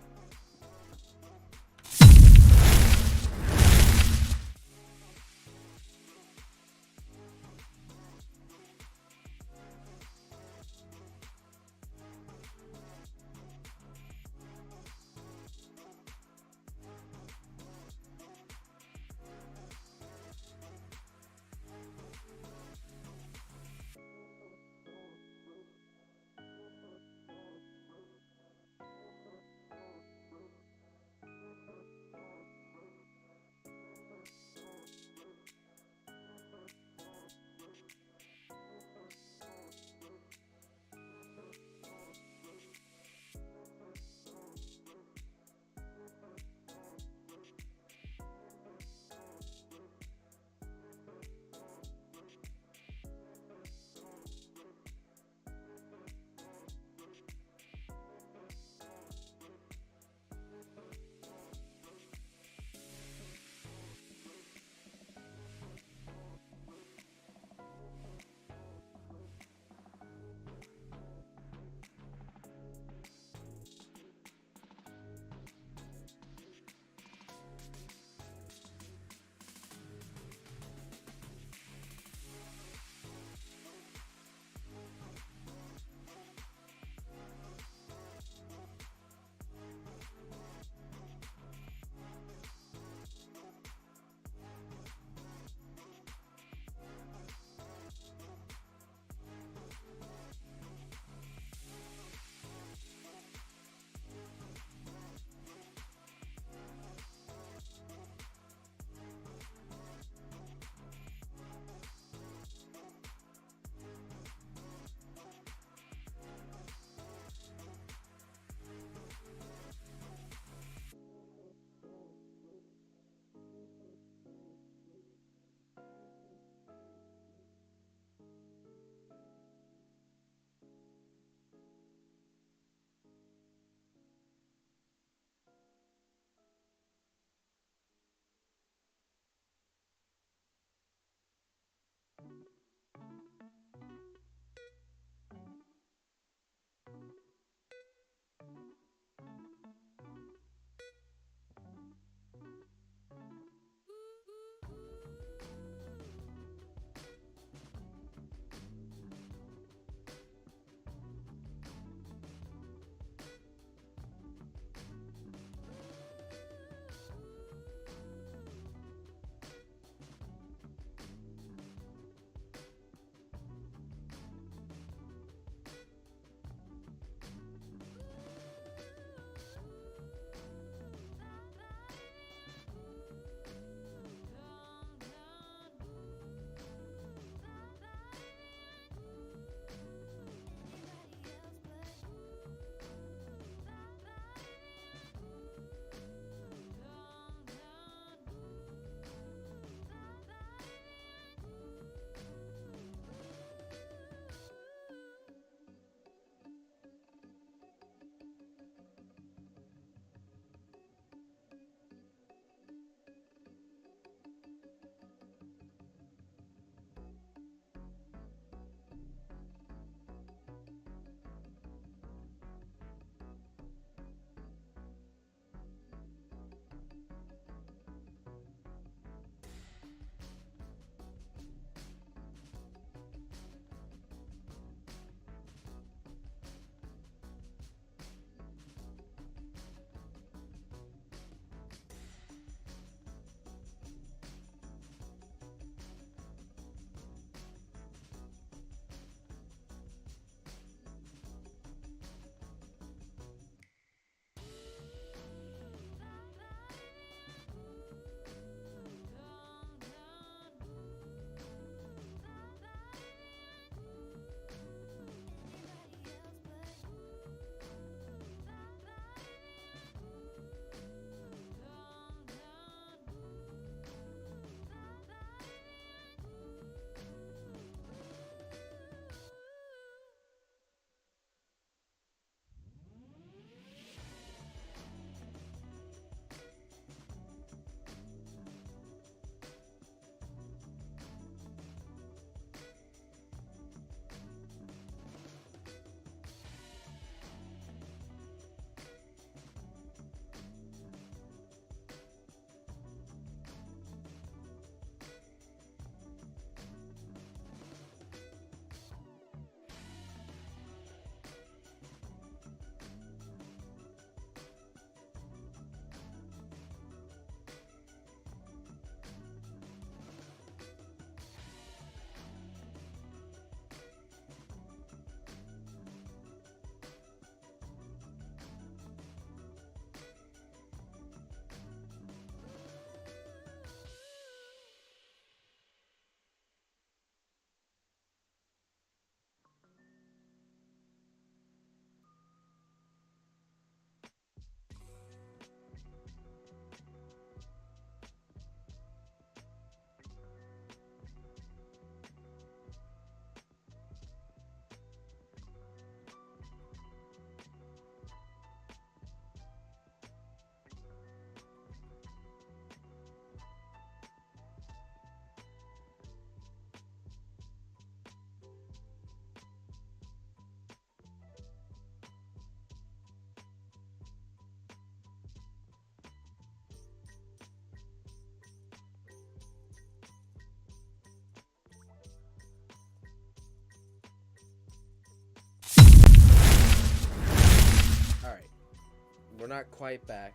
not quite back,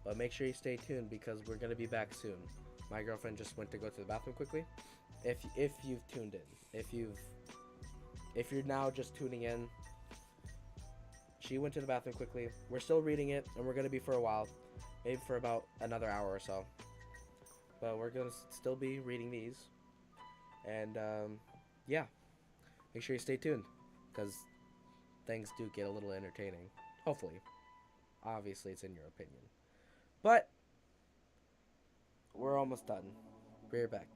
but make sure you stay tuned because we're gonna be back soon. My girlfriend just went to go to the bathroom quickly. If you've tuned in, if you're now just tuning in, she went to the bathroom quickly. We're still reading it, and we're gonna be for a while, maybe for about another hour or so. But we're gonna still be reading these, and yeah, make sure you stay tuned, because things do get a little entertaining. Hopefully, obviously, it's in your opinion, but we're almost done. We're back.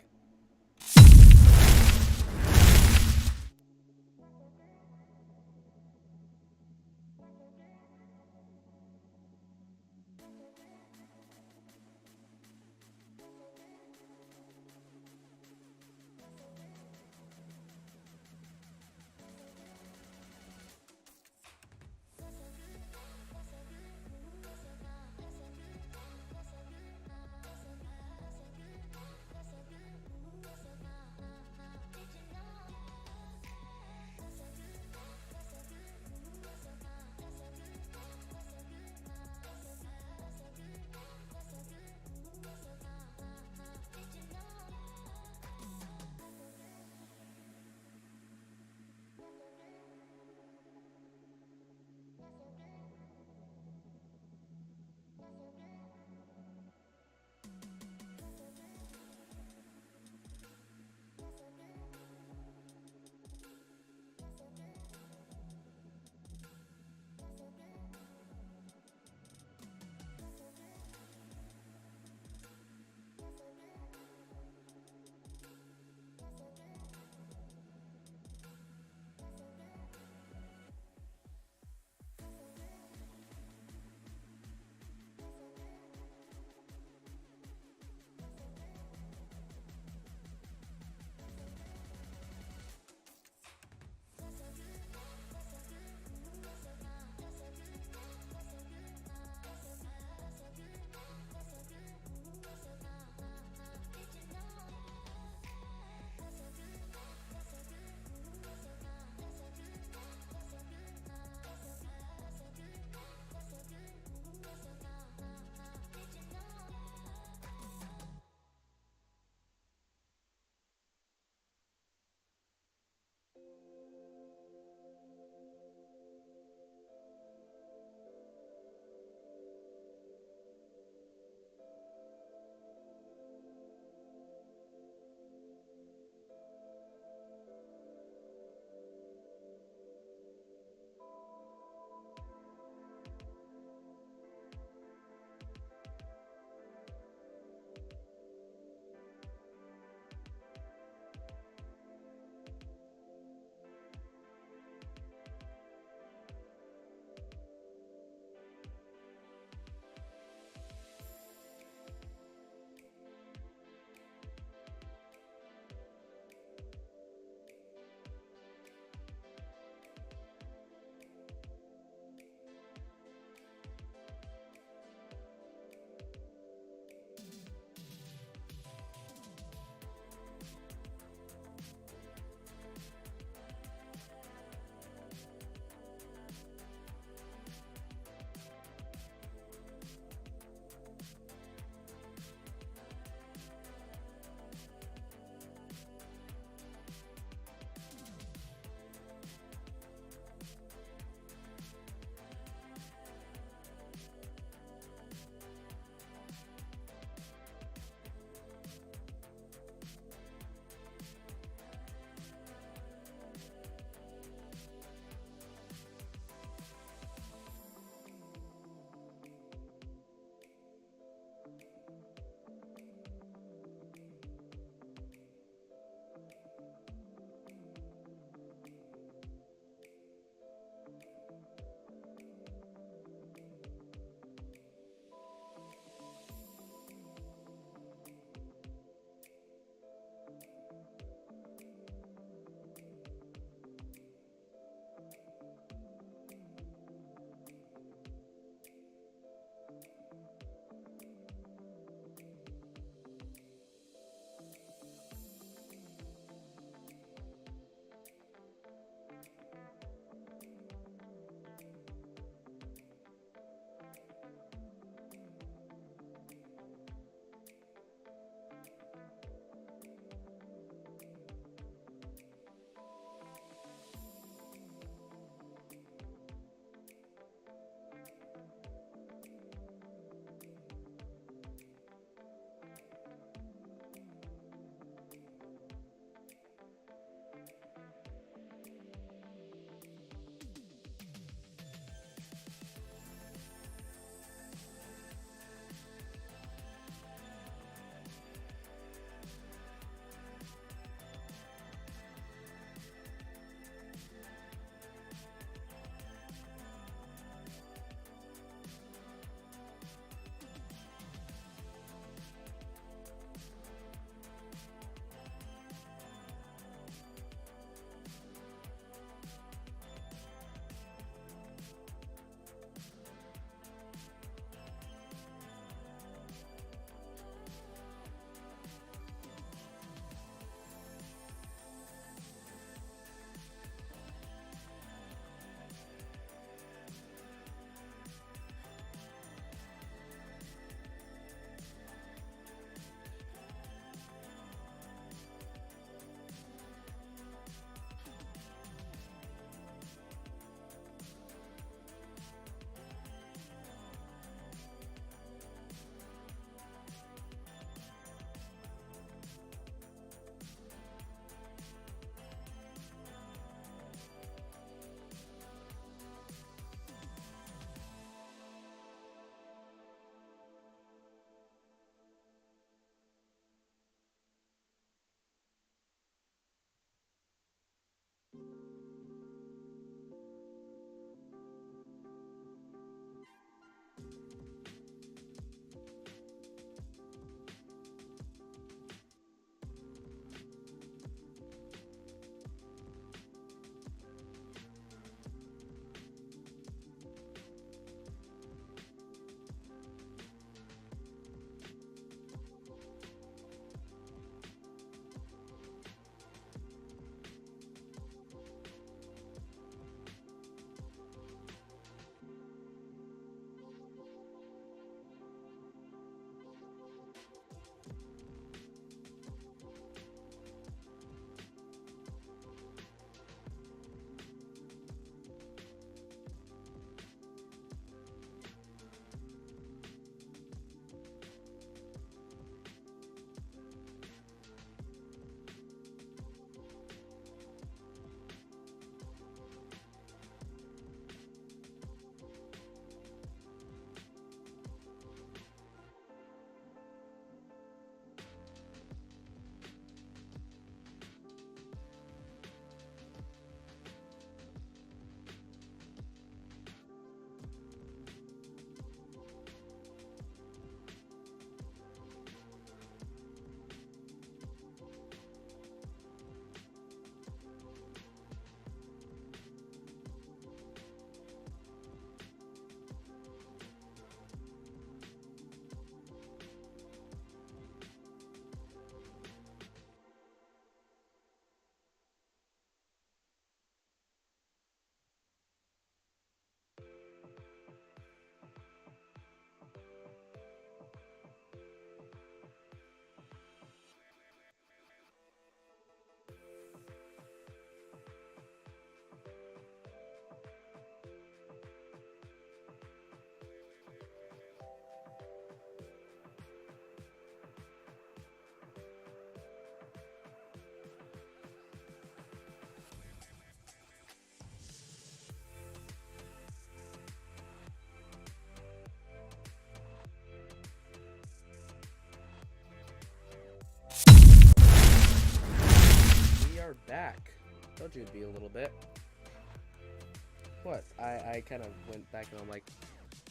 What? I kind of went back and I'm like,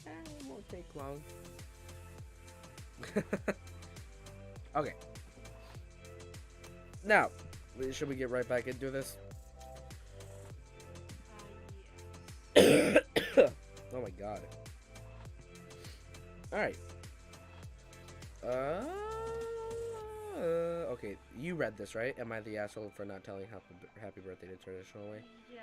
it won't take long. Okay. Now, should we get right back into this? Yes. Oh my god. Alright. Okay, you read this, right? Am I the asshole for not telling happy birthday the traditional way? Yeah.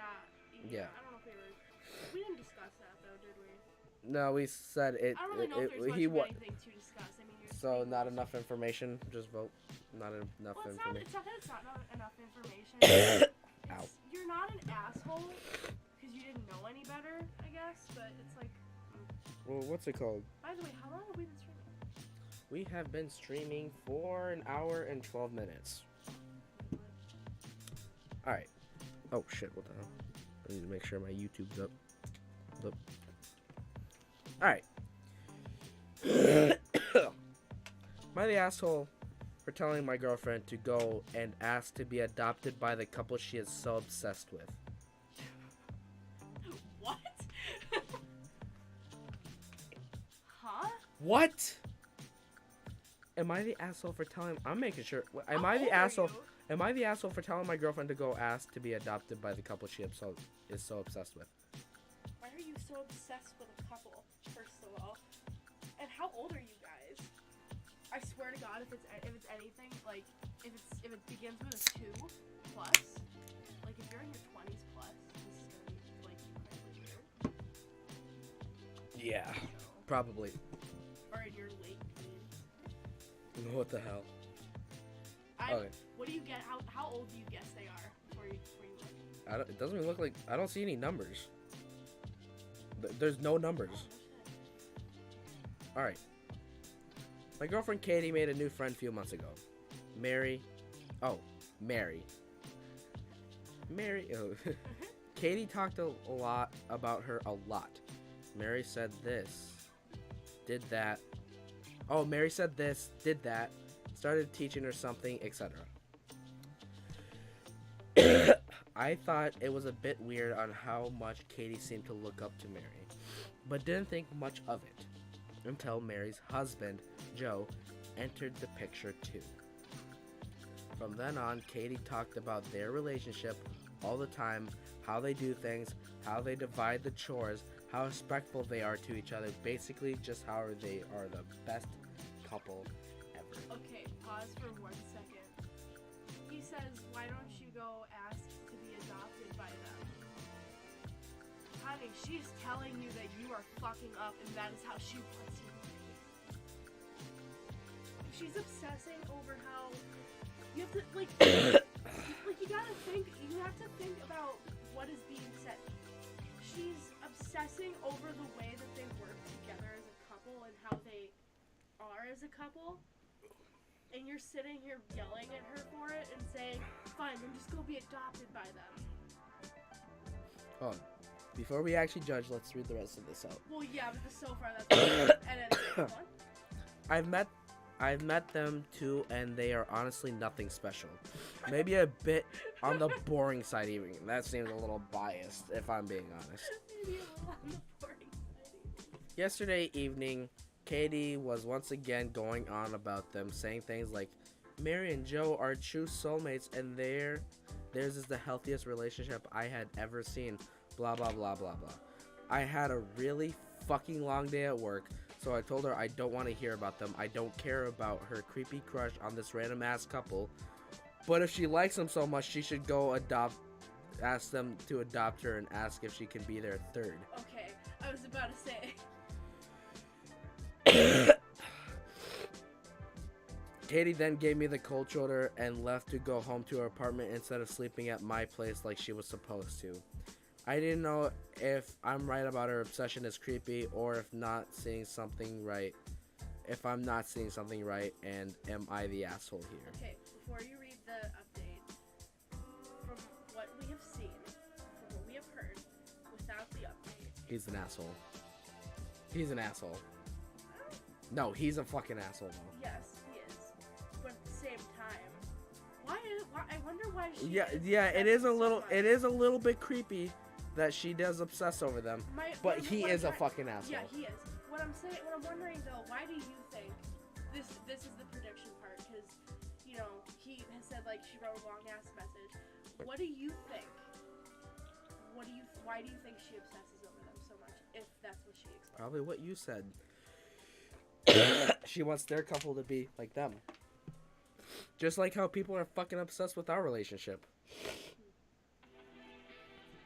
Yeah. I don't know if we didn't discuss that though, did we? No, we said it. I don't really know if there's much of anything to discuss. I mean, So not enough information. Just vote. Not enough well, information. It's not that it's not enough information. Ow. You're not an asshole because you didn't know any better, I guess. But it's like. Well, what's it called? By the way, how long have we been streaming? We have been streaming for an hour and 12 minutes. All right. Oh shit! What the hell? I need to make sure my YouTube's up. Look. All right. Am I the asshole for telling my girlfriend to go and ask to be adopted by the couple she is so obsessed with? What? Huh? What? Am I the asshole for telling? I'm making sure. Am How I old the are asshole? you? Am I the asshole for telling my girlfriend to go ask to be adopted by the couple she is so obsessed with? Why are you so obsessed with a couple? First of all, and how old are you guys? I swear to God, if it's anything like if it begins with a 2 plus, like if you're in your 20s plus, this is gonna be like incredibly weird. Yeah, So, probably. or in your late teens. What the hell? Okay. What do you get? How old do you guess they are before you look? It doesn't even look like. I don't see any numbers. There's no numbers. Oh, no shit. All right. My girlfriend Katie made a new friend a few months ago. Mary. Oh, Mary. Mary. Oh. Katie talked a lot about her a lot. Mary said this, did that. Oh, Mary said this, did that, started teaching her something, etc. I thought it was a bit weird on how much Katie seemed to look up to Mary, but didn't think much of it until Mary's husband, Joe, entered the picture too. From then on, Katie talked about their relationship all the time, how they do things, how they divide the chores, how respectful they are to each other, basically just how they are the best couple ever. Okay, pause for 1 second. He says, why don't you go ask to be adopted by them? Honey, she's telling you that you are fucking up and that is how she wants you to be. She's obsessing over how you have to, like, you gotta think, you have to think about what is being said. She's obsessing over the way that they work together as a couple and how they are as a couple, and you're sitting here yelling at her for it and saying, fine, then just go be adopted by them. Hold on. Before we actually judge, let's read the rest of this out. Well, yeah, but so far that's and then one. I've met them too, and they are honestly nothing special. Maybe a bit on the boring side even. That seems a little biased, if I'm being honest. Maybe a little on the boring side. Yesterday evening, Katie was once again going on about them, saying things like, Mary and Joe are true soulmates, and theirs is the healthiest relationship I had ever seen, blah, blah, blah, blah, blah. I had a really fucking long day at work, so I told her I don't want to hear about them. I don't care about her creepy crush on this random ass couple. But if she likes them so much, she should go ask them to adopt her and ask if she can be their third. Okay, I was about to say. Katie then gave me the cold shoulder and left to go home to her apartment instead of sleeping at my place like she was supposed to. I didn't know if I'm right about her obsession is creepy or if I'm not seeing something right, and am I the asshole here? Okay, before you read the update, from what we have seen, from what we have heard, without the update. He's an asshole. He's an asshole. No, he's a fucking asshole though. Yes, he is. But at the same time, why I wonder why she. Yeah, is yeah, it is a obsessed so little, much. it is a little bit creepy that she does obsess over them. But he what is a I'm fucking asshole. Yeah, he is. What I'm wondering though, why do you think this is the prediction part? Because you know he has said like she wrote a long ass message. What do you think? Why do you think she obsesses over them so much? If that's what she explains. Probably what you said. She wants their couple to be like them. Just like how people are fucking obsessed with our relationship.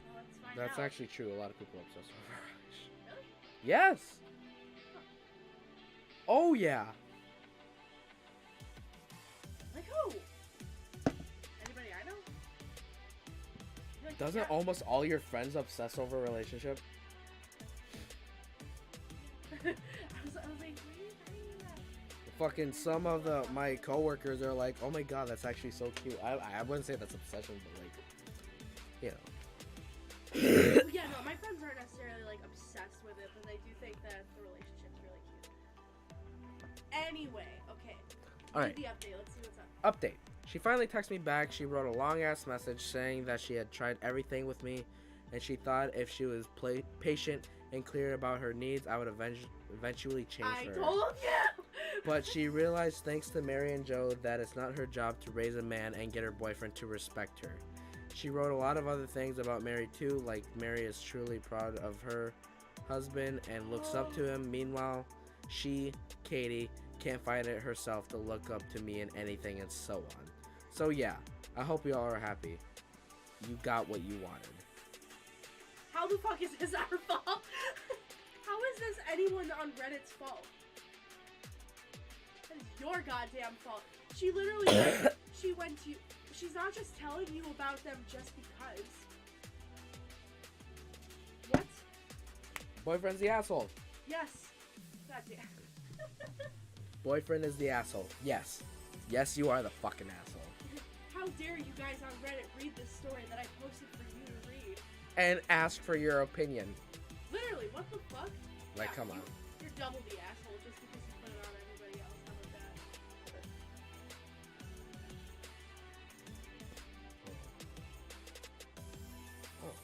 Well, let's find That's out. actually true. A lot of people are obsessed with our relationship. Really? Yes. Oh yeah. Like who? Anybody I know? Like, Doesn't yeah. almost all your friends obsess over a relationship? I was like, why are you saying that? Fucking some of my coworkers are like, oh my god, that's actually so cute. I wouldn't say that's obsession, but like, you know. Well, yeah, no, my friends aren't necessarily like obsessed with it, but they do think that the relationship's really cute. Anyway, okay. All right. The update. Let's see what's up. Update. She finally texted me back. She wrote a long ass message saying that she had tried everything with me, and she thought if she was patient and clear about her needs, I would eventually change I her. told you. But she realized, thanks to Mary and Joe, that it's not her job to raise a man and get her boyfriend to respect her. She wrote a lot of other things about Mary too, like Mary is truly proud of her husband and looks up to him. Meanwhile, she, Katie, can't find it herself to look up to me in anything and so on. So yeah, I hope you all are happy. You got what you wanted. How the fuck is this our fault? How is this anyone on Reddit's fault? That is your goddamn fault. She literally she went to. She's not just telling you about them just because. What? Boyfriend's the asshole. Yes. Goddamn. Boyfriend is the asshole. Yes. Yes, you are the fucking asshole. How dare you guys on Reddit read this story that I posted for you to read? And ask for your opinion. Literally, what the fuck? Like, Yeah, come on. You're double the asshole just because you put it on everybody else. How about that? Oh.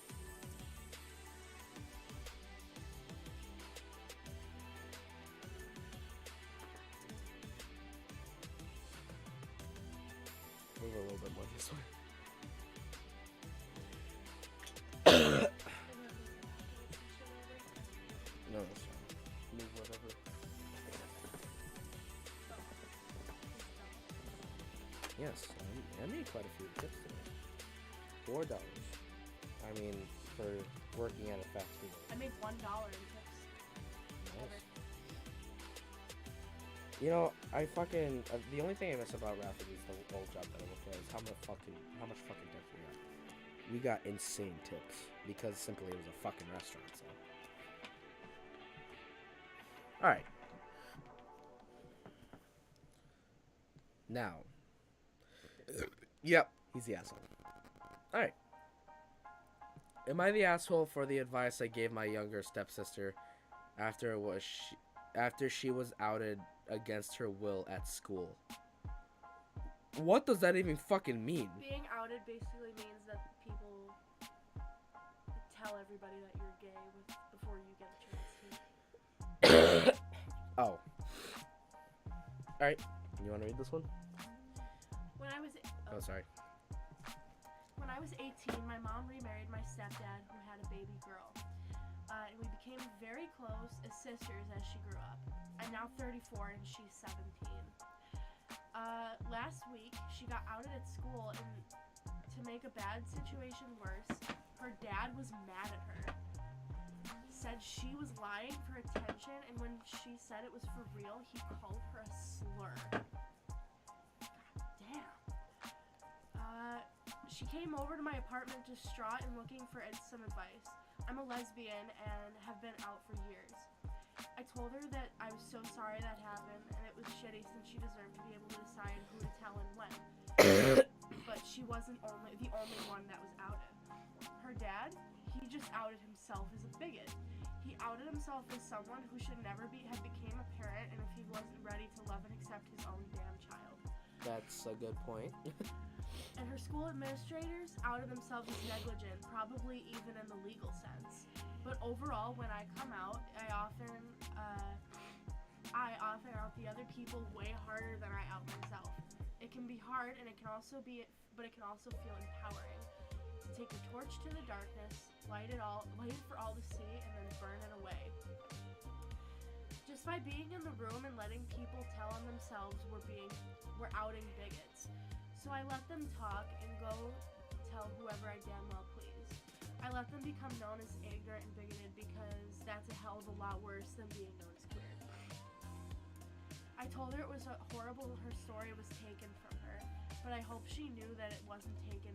Move a little bit more this way. No, that's fine. Move whatever. Yes, I made quite a few tips today. $4. I mean, for working at a fast food. I made $1 in tips. Nice. You know, I fucking the only thing I miss about Rapid is the old job that I worked at is how much fucking tips we got. We got insane tips because simply it was a fucking restaurant. So, all right. Now, yep, he's the asshole. All right. Am I the asshole for the advice I gave my younger stepsister after she was outed against her will at school? What does that even fucking mean? Being outed basically means that people tell everybody that you're gay before you get a chance to. Oh. Alright. You want to read this one? When I was Oh, sorry. When I was 18, my mom remarried my stepdad who had a baby girl. And we became very close as sisters as she grew up. I'm now 34 and she's 17. Last week, she got outed at school, and to make a bad situation worse, her dad was mad at her. Said she was lying for attention, and when she said it was for real, he called her a slur. God damn. She came over to my apartment distraught and looking for some advice. I'm a lesbian and have been out for years. I told her that I was so sorry that happened and it was shitty since she deserved to be able to decide who to tell and when. But she wasn't the only one that was outed. Her dad, he just outed himself as a bigot. He outed himself as someone who should never have became a parent, and if he wasn't ready to love and accept his own damn child. That's a good point. And her school administrators outed themselves as negligent, probably even in the legal sense. But overall, when I come out, I often out the other people way harder than I out myself. It can be hard, and it can also feel empowering. To take a torch to the darkness, light it for all to see, and then burn it away. Just by being in the room and letting people tell on themselves we're outing bigots. So I let them talk and go tell whoever I damn well please. I let them become known as ignorant and bigoted because that's a hell of a lot worse than being known as queer. I told her it was horrible her story was taken from her, but I hope she knew that it wasn't taken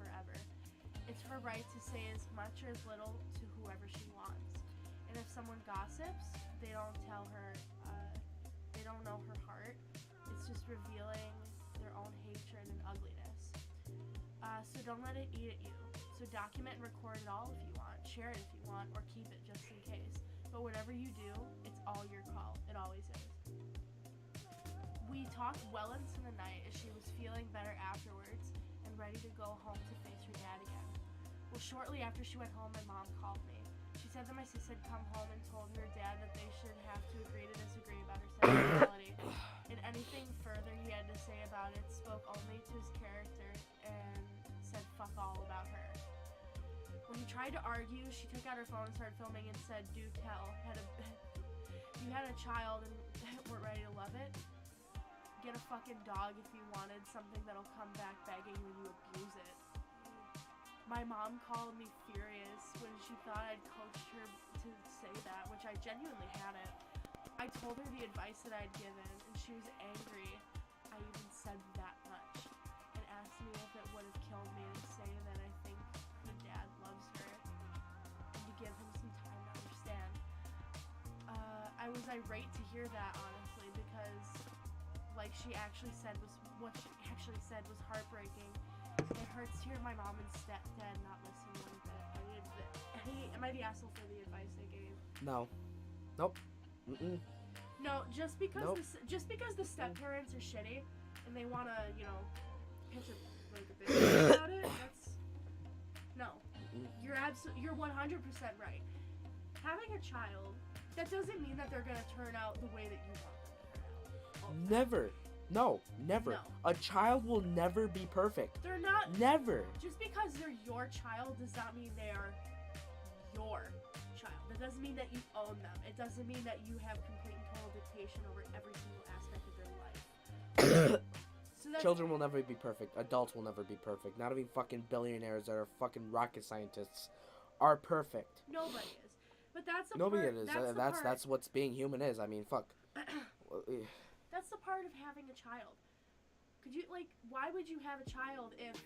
forever. It's her right to say as much or as little to whoever she wants. And if someone gossips, they don't tell her, they don't know her heart. It's just revealing their own hatred and ugliness. So don't let it eat at you. So document and record it all if you want, share it if you want, or keep it just in case. But whatever you do, it's all your call. It always is. We talked well into the night as she was feeling better afterwards and ready to go home to face her dad again. Well, shortly after she went home, my mom called me. She said that my sis had come home and told her dad that they should have to agree to disagree about her sexuality. And anything further he had to say about it spoke only to his character and said fuck all about her. When he tried to argue, she took out her phone and started filming and said, "Do tell. You had a child and weren't ready to love it? Get a fucking dog if you wanted something that'll come back begging when you abuse it." My mom called me furious when she thought I'd coached her to say that, which I genuinely hadn't. I told her the advice that I'd given, and she was angry I even said that much, and asked me if it would have killed me to say that I think her dad loves her, and to give him some time to understand. I was irate to hear that, honestly, because what she actually said was heartbreaking. It hurts to hear my mom and stepdad not listen one bit. Am I the asshole for the advice I gave? No. Nope. Mm-mm. No, just because Nope. the step parents are shitty and they wanna, pitch a bit about it. That's no. You're 100% right. Having a child, that doesn't mean that they're gonna turn out the way that you want them to turn out. Never. No, never. No. A child will never be perfect. They're not. Never. Just because they're your child does not mean they are your child. That doesn't mean that you own them. It doesn't mean that you have complete and total dictation over every single aspect of their life. Children will never be perfect. Adults will never be perfect. Not even fucking billionaires that are fucking rocket scientists are perfect. Nobody is. But that's the Nobody part. is. That's what's being human is. I mean, fuck. That's the part of having a child. Why would you have a child if,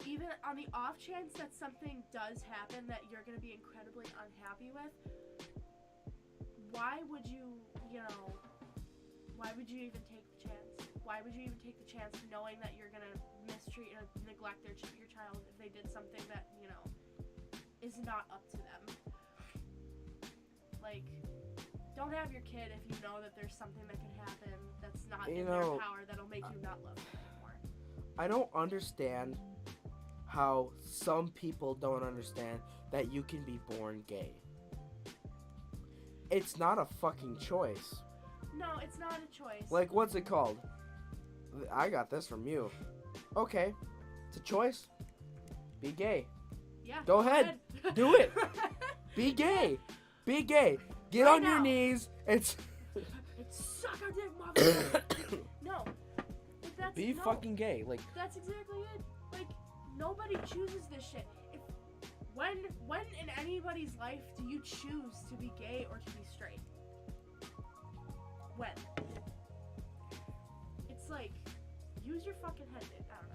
even on the off chance that something does happen that you're going to be incredibly unhappy with, why would you even take the chance? Why would you even take the chance knowing that you're going to mistreat or neglect your child if they did something that, is not up to them? Don't have your kid if you know that there's something that can happen that's not in their power that'll make you not love them anymore. I don't understand how some people don't understand that you can be born gay. It's not a fucking choice. No, it's not a choice. What's it called? I got this from you. Okay, it's a choice. Be gay. Yeah. Go ahead. Do it. Be gay. Be gay. Get on your knees and suck a dick, motherfucker. No. Be fucking gay. That's exactly it. Nobody chooses this shit. When in anybody's life do you choose to be gay or to be straight? When? It's use your fucking head, dude. I don't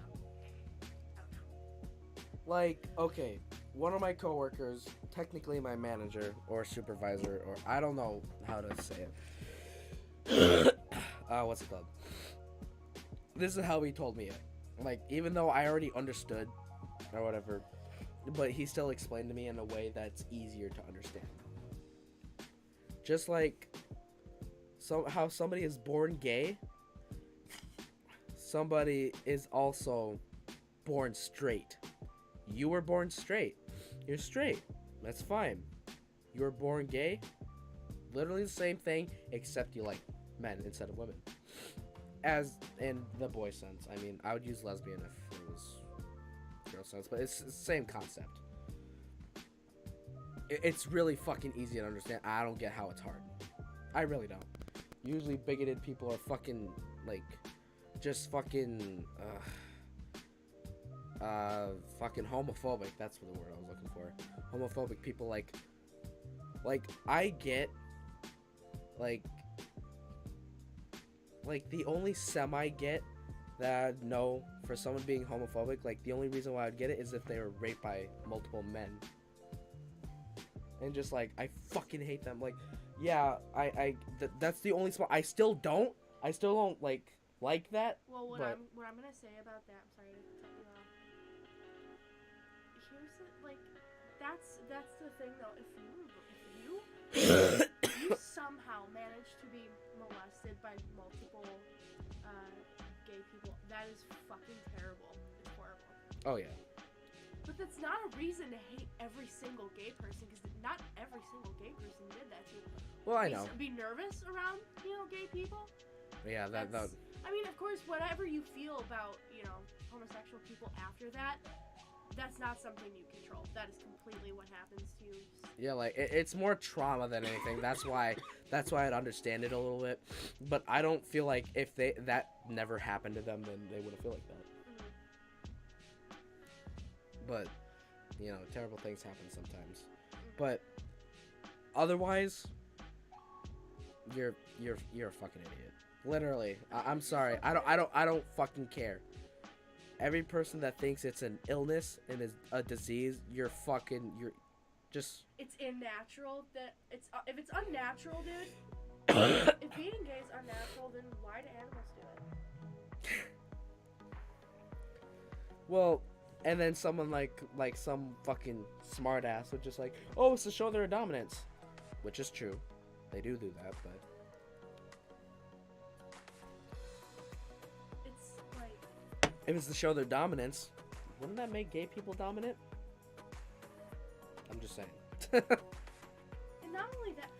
know. Okay, one of my coworkers, technically my manager or supervisor, or I don't know how to say it. What's it called? This is how he told me it. Even though I already understood or whatever, but he still explained to me in a way that's easier to understand. Just how somebody is born gay somebody is also born straight. You were born straight. You're straight. That's fine. You were born gay. Literally the same thing, except you like men instead of women. As in the boy sense. I mean, I would use lesbian if it was girl sense, but it's the same concept. It's really fucking easy to understand. I don't get how it's hard. I really don't. Usually bigoted people are fucking, like, just fucking, fucking homophobic. That's the word I was looking for. Homophobic people, like I get, like the only get that I'd know for someone being homophobic, like, the only reason why I'd get it is if they were raped by multiple men. And just, like, I fucking hate them. Like, yeah, that's the only spot. I still don't, like that. Well, what but... I'm gonna say about that, I'm sorry to cut you off. Here's the, like, that's the thing though. If you somehow manage to be molested by multiple gay people, that is fucking terrible. It's horrible. Oh yeah. But that's not a reason to hate every single gay person, because not every single gay person did that to you. Well, I know. Be nervous around, gay people. Yeah, that. I mean, of course, whatever you feel about, homosexual people after that, that's not something you control. That is completely what happens to you. Yeah, like, it's more trauma than anything. That's why I'd understand it a little bit. But I don't feel like if that never happened to them, then they wouldn't feel like that. But, terrible things happen sometimes. But otherwise, you're a fucking idiot. Literally, I'm sorry. I don't fucking care. Every person that thinks it's an illness and is a disease, you're just. It's unnatural. If it's unnatural, dude. If being gay is unnatural, then why do animals do it? Well. And then someone like some fucking smart ass would just like, oh, it's to show their dominance. Which is true. They do that, but... It's like... If it's to show their dominance, wouldn't that make gay people dominant? I'm just saying. And not only that,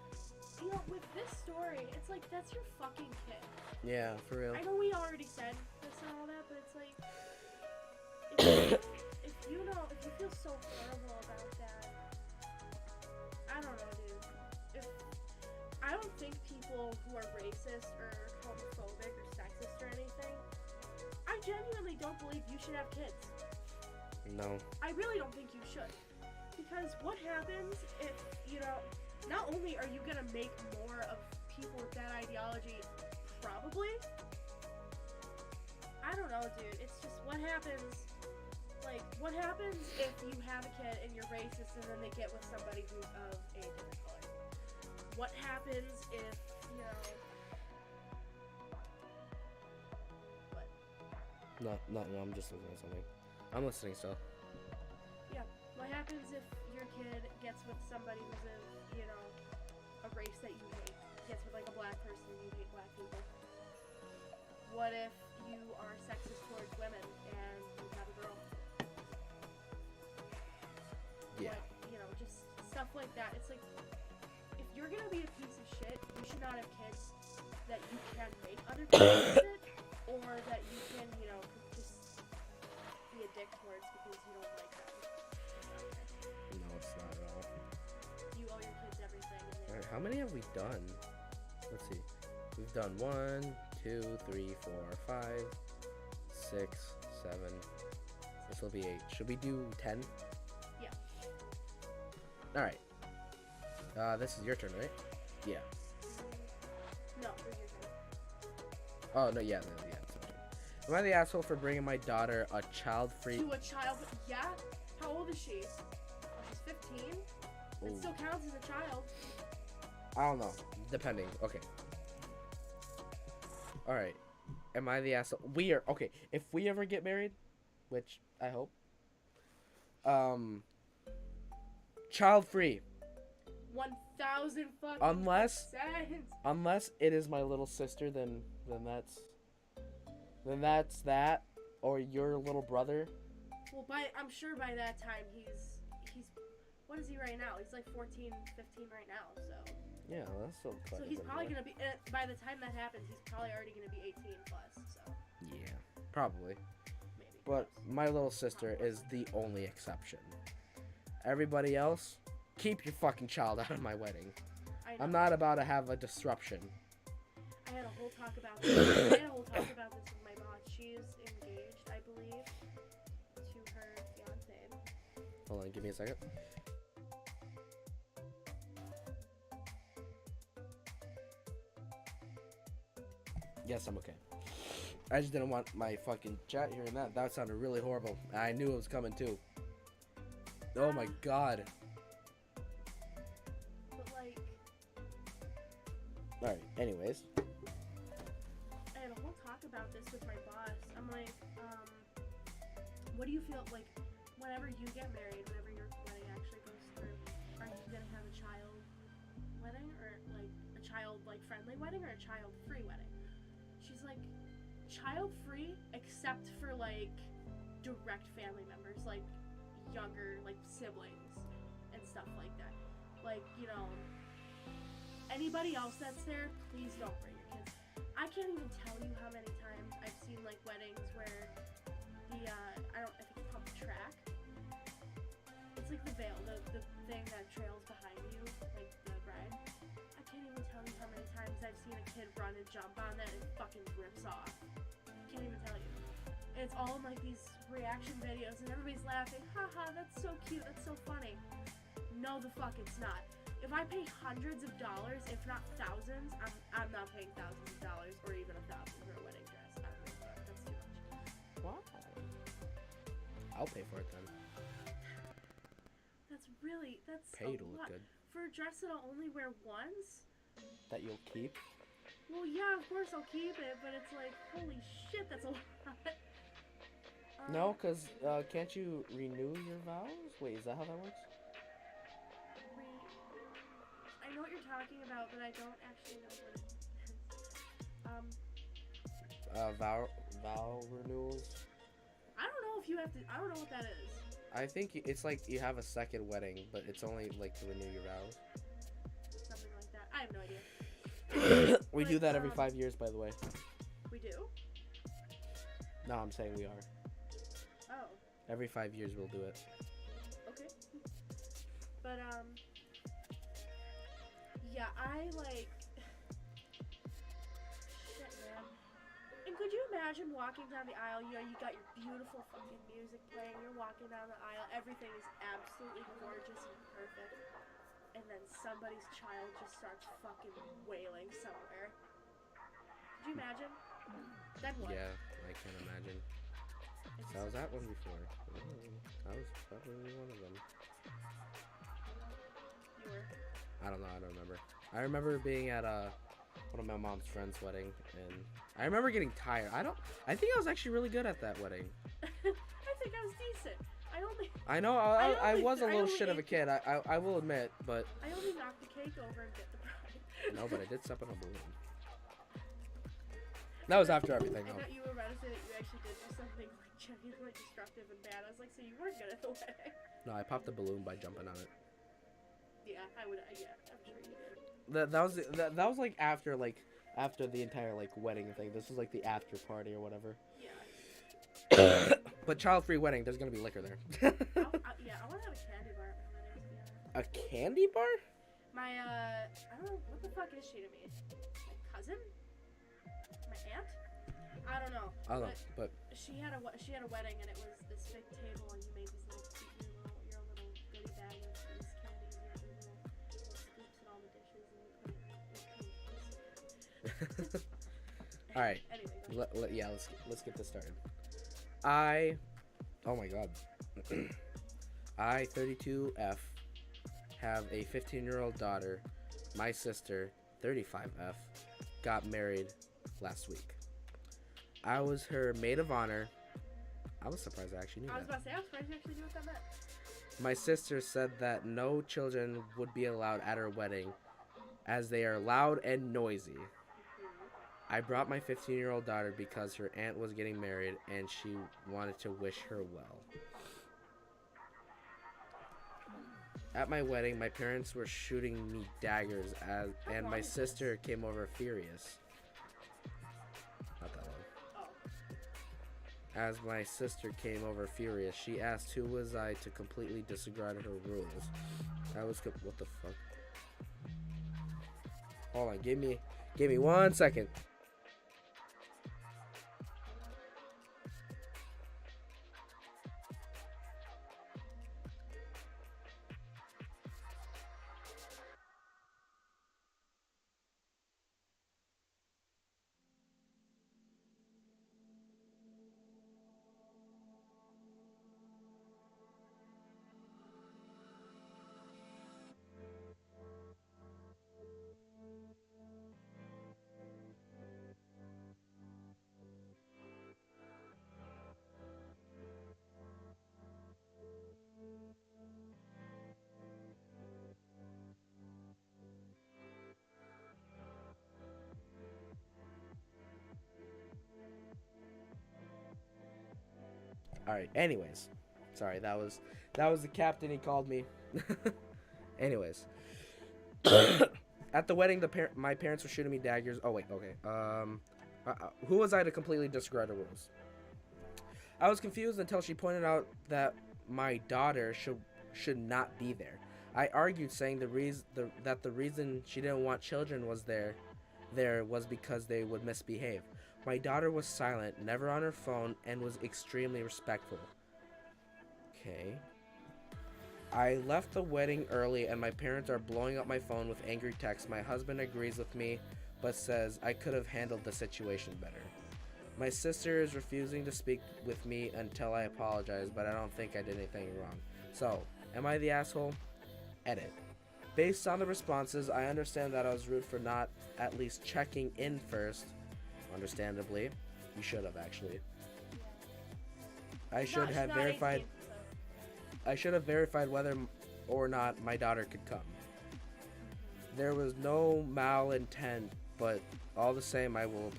with this story, it's like, that's your fucking kid. Yeah, for real. I know we already said this and all that, but it's like... If you feel so horrible about that, I don't know, dude. I don't think people who are racist or homophobic or sexist or anything, I genuinely don't believe you should have kids. No. I really don't think you should. Because what happens if, not only are you gonna make more of people with that ideology, probably, I don't know, dude. It's just what happens. Like, what happens if you have a kid and you're racist and then they get with somebody who's of a different color? What happens if, What? No, I'm just looking at something. I'm listening still. Yeah. What happens if your kid gets with somebody who's a race that you hate? Gets with, like, a black person and you hate black people? What if you are sexist towards women and you have a girl? Yeah. What, just stuff like that. It's like, if you're gonna be a piece of shit, you should not have kids that you can make other people use it, or that you can, just be a dick towards because you don't like them. No, it's not at all. You owe your kids everything. Alright, how many have we done? Let's see. We've done 1, 2, 3, 4, 5, 6, 7. This will be 8. Should we do 10? Yeah. Alright. This is your turn, right? Yeah. No, it was your turn. Oh, no, yeah, it's my turn. Am I the asshole for bringing my daughter a child-free... To a child... Yeah? How old is she? Oh, she's 15? It still counts as a child. I don't know. Depending. Okay. Alright. Am I the asshole? Okay, if we ever get married, which I hope, child-free. 1,000 fucking Unless cents. Unless it is my little sister, then then that's that. Or your little brother. Well, I'm sure by that time he's what is he right now? He's like 14, 15 right now. So Yeah, that's still quite so a he's bit probably away. gonna be by the time that happens, he's probably already gonna be 18 plus. So Yeah, probably. maybe. But my little sister is the only exception. Everybody else, keep your fucking child out of my wedding. I know. I'm not about to have a disruption. I had a whole talk about this. with my boss. She's engaged, I believe, to her fiance. Hold on, give me a second. Yes, I'm okay. I just didn't want my fucking chat hearing that. That sounded really horrible. I knew it was coming too. Oh my god. But like, Alright, anyways. I had a whole talk about this with my boss. I'm like, what do you feel like whenever you get married, whenever your wedding actually goes through, are you gonna have a child wedding or like a child like friendly wedding or a child free wedding? She's like, child free except for like direct family members, like younger like siblings and stuff like that. Like, you know, anybody else that's there, please don't bring your kids. I can't even tell you how many times I've seen like weddings where the I think it's called the track. It's like the veil, the thing that trails behind you, like the bride. I can't even tell you how many times I've seen a kid run and jump on that and it fucking rips off. Can't even tell you. And it's all in like these reaction videos and everybody's laughing. Haha, that's so cute, that's so funny. No, the fuck it's not. If I pay hundreds of dollars, if not thousands, I'm not paying thousands of dollars or even $1,000 for a wedding dress. I don't think that's too much. Why? I'll pay for it then. That's Pay a to look lot. good. For a dress that I'll only wear once? That you'll keep. Well, yeah, of course I'll keep it, but it's like, holy shit, that's a lot. No, because can't you renew your vows? Wait, is that how that works? I know what you're talking about, but I don't actually know what it is. Vow renewals? I don't know if you have to, I don't know what that is. I think it's like you have a second wedding, but it's only like to renew your vows. Something like that. I have no idea. We But, do that every 5 years, by the way. We do? No, I'm saying we are. Oh, Every 5 years we'll do it. okay. But, yeah, I like, shit, man. And could you imagine walking down the aisle, you know, you got your beautiful fucking music playing, you're walking down the aisle, everything is absolutely gorgeous and perfect, and then somebody's child just starts fucking wailing somewhere. Could you imagine? Then what? Yeah, I can imagine. It's So I was at one before. I was probably one of them. You were. I don't know. I don't remember. I remember being at one of my mom's friends' wedding, and I remember getting tired. I think I was actually really good at that wedding. I think I was decent. I know. I was a little shit of a kid. I will admit, but I only knocked the cake over and bit the bride. no, but I did step on a balloon. That was after everything, I though. thought you were about to say that you actually did do something like genuinely destructive and bad. I was like, so you weren't good at the wedding. No, I popped the balloon by jumping on it. Yeah, I would. Yeah, I'm sure you did. That was like after the entire like wedding thing. This was like the after party or whatever. Yeah. But child-free wedding, there's gonna be liquor there. Yeah, I want to have a candy bar at my wedding, to be honest. A candy bar? My, I don't know, what the fuck is she to me? My cousin? My aunt? I don't know. I don't know, but She had a wedding and it was this big table and you made these little your little goodie bag of these candies and your little scoops and all the dishes and you put it in pink. all right. Anyway, Yeah, let's get this started. Oh my god. I 32F have a 15-year-old daughter. My sister 35F got married last week. I was her maid of honor. I was surprised I actually knew I was that. about to say, I was surprised you actually knew what that meant. My sister said that no children would be allowed at her wedding as they are loud and noisy. I brought my 15-year-old daughter because her aunt was getting married and she wanted to wish her well. At my wedding, my parents were shooting me daggers and my sister came over furious. Not that long. Oh. As my sister came over furious, she asked who was I to completely disregard her rules. What the fuck? Hold on, give me 1 second. All right. Anyways, sorry. That was the captain. He called me. Anyways, at the wedding, my parents were shooting me daggers. Oh wait. Okay. Who was I to completely disregard the rules? I was confused until she pointed out that my daughter should not be there. I argued, saying that the reason she didn't want children was there was because they would misbehave. My daughter was silent, never on her phone, and was extremely respectful. Okay. I left the wedding early and my parents are blowing up my phone with angry texts. My husband agrees with me, but says I could have handled the situation better. My sister is refusing to speak with me until I apologize, but I don't think I did anything wrong. So, am I the asshole? Edit. Based on the responses, I understand that I was rude for not at least checking in first. Understandably. You should have, actually. I should have verified whether or not my daughter could come. There was no malintent, but all the same, I will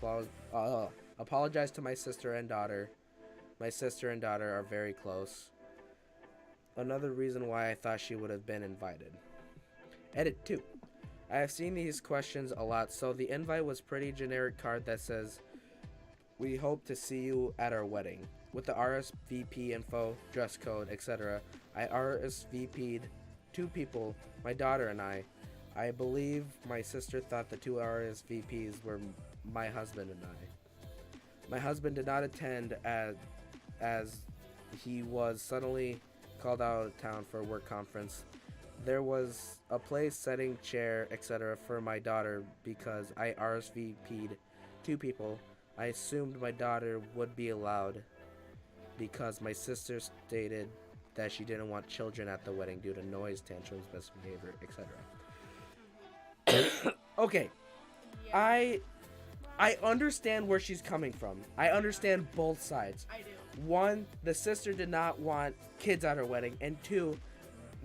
apologize to my sister and daughter. My sister and daughter are very close. Another reason why I thought she would have been invited. Edit 2. I have seen these questions a lot, so the invite was pretty generic card that says, "We hope to see you at our wedding." With the RSVP info, dress code, etc. I RSVP'd 2 people, my daughter and I. I believe my sister thought the 2 RSVPs were my husband and I. My husband did not attend as he was suddenly called out of town for a work conference. There was a place, setting, chair, etc. for my daughter because I RSVP'd 2 people. I assumed my daughter would be allowed because my sister stated that she didn't want children at the wedding due to noise, tantrums, misbehavior, etc. Okay, Yeah. I understand where she's coming from. I understand both sides. I do. 1, the sister did not want kids at her wedding, and 2,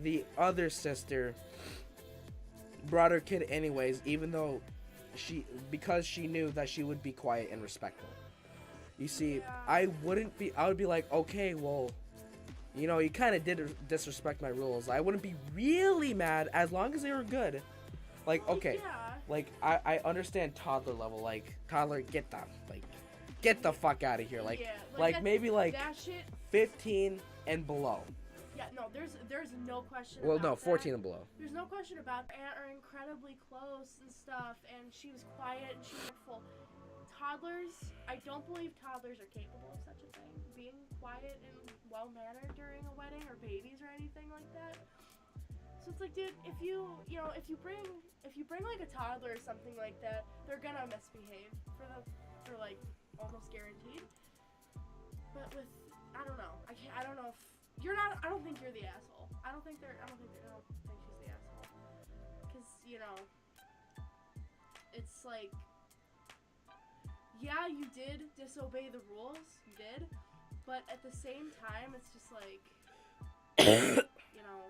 the other sister brought her kid anyways, even though because she knew that she would be quiet and respectful. You see, Yeah. I would be like, okay, well, you know, you kind of did disrespect my rules. I wouldn't be really mad as long as they were good. Like, okay, Yeah. like I understand toddler level, like toddler, get the fuck out of here, like Yeah, like that's- maybe like that shit. 15 and below. Yeah, no, there's no question. Well, about no, 14 that. and below. There's no question about that. Aunt are incredibly close and stuff, and she was quiet and she was respectful. Toddlers, I don't believe toddlers are capable of such a thing, being quiet and well mannered during a wedding, or babies or anything like that. So it's like, dude, if you bring like a toddler or something like that, they're gonna misbehave for like almost guaranteed. But with, I don't know, I don't know if you're not. I don't think you're the asshole. I don't think she's the asshole. Cause you know, it's like, yeah, you did disobey the rules, you did, but at the same time, it's just like, you know.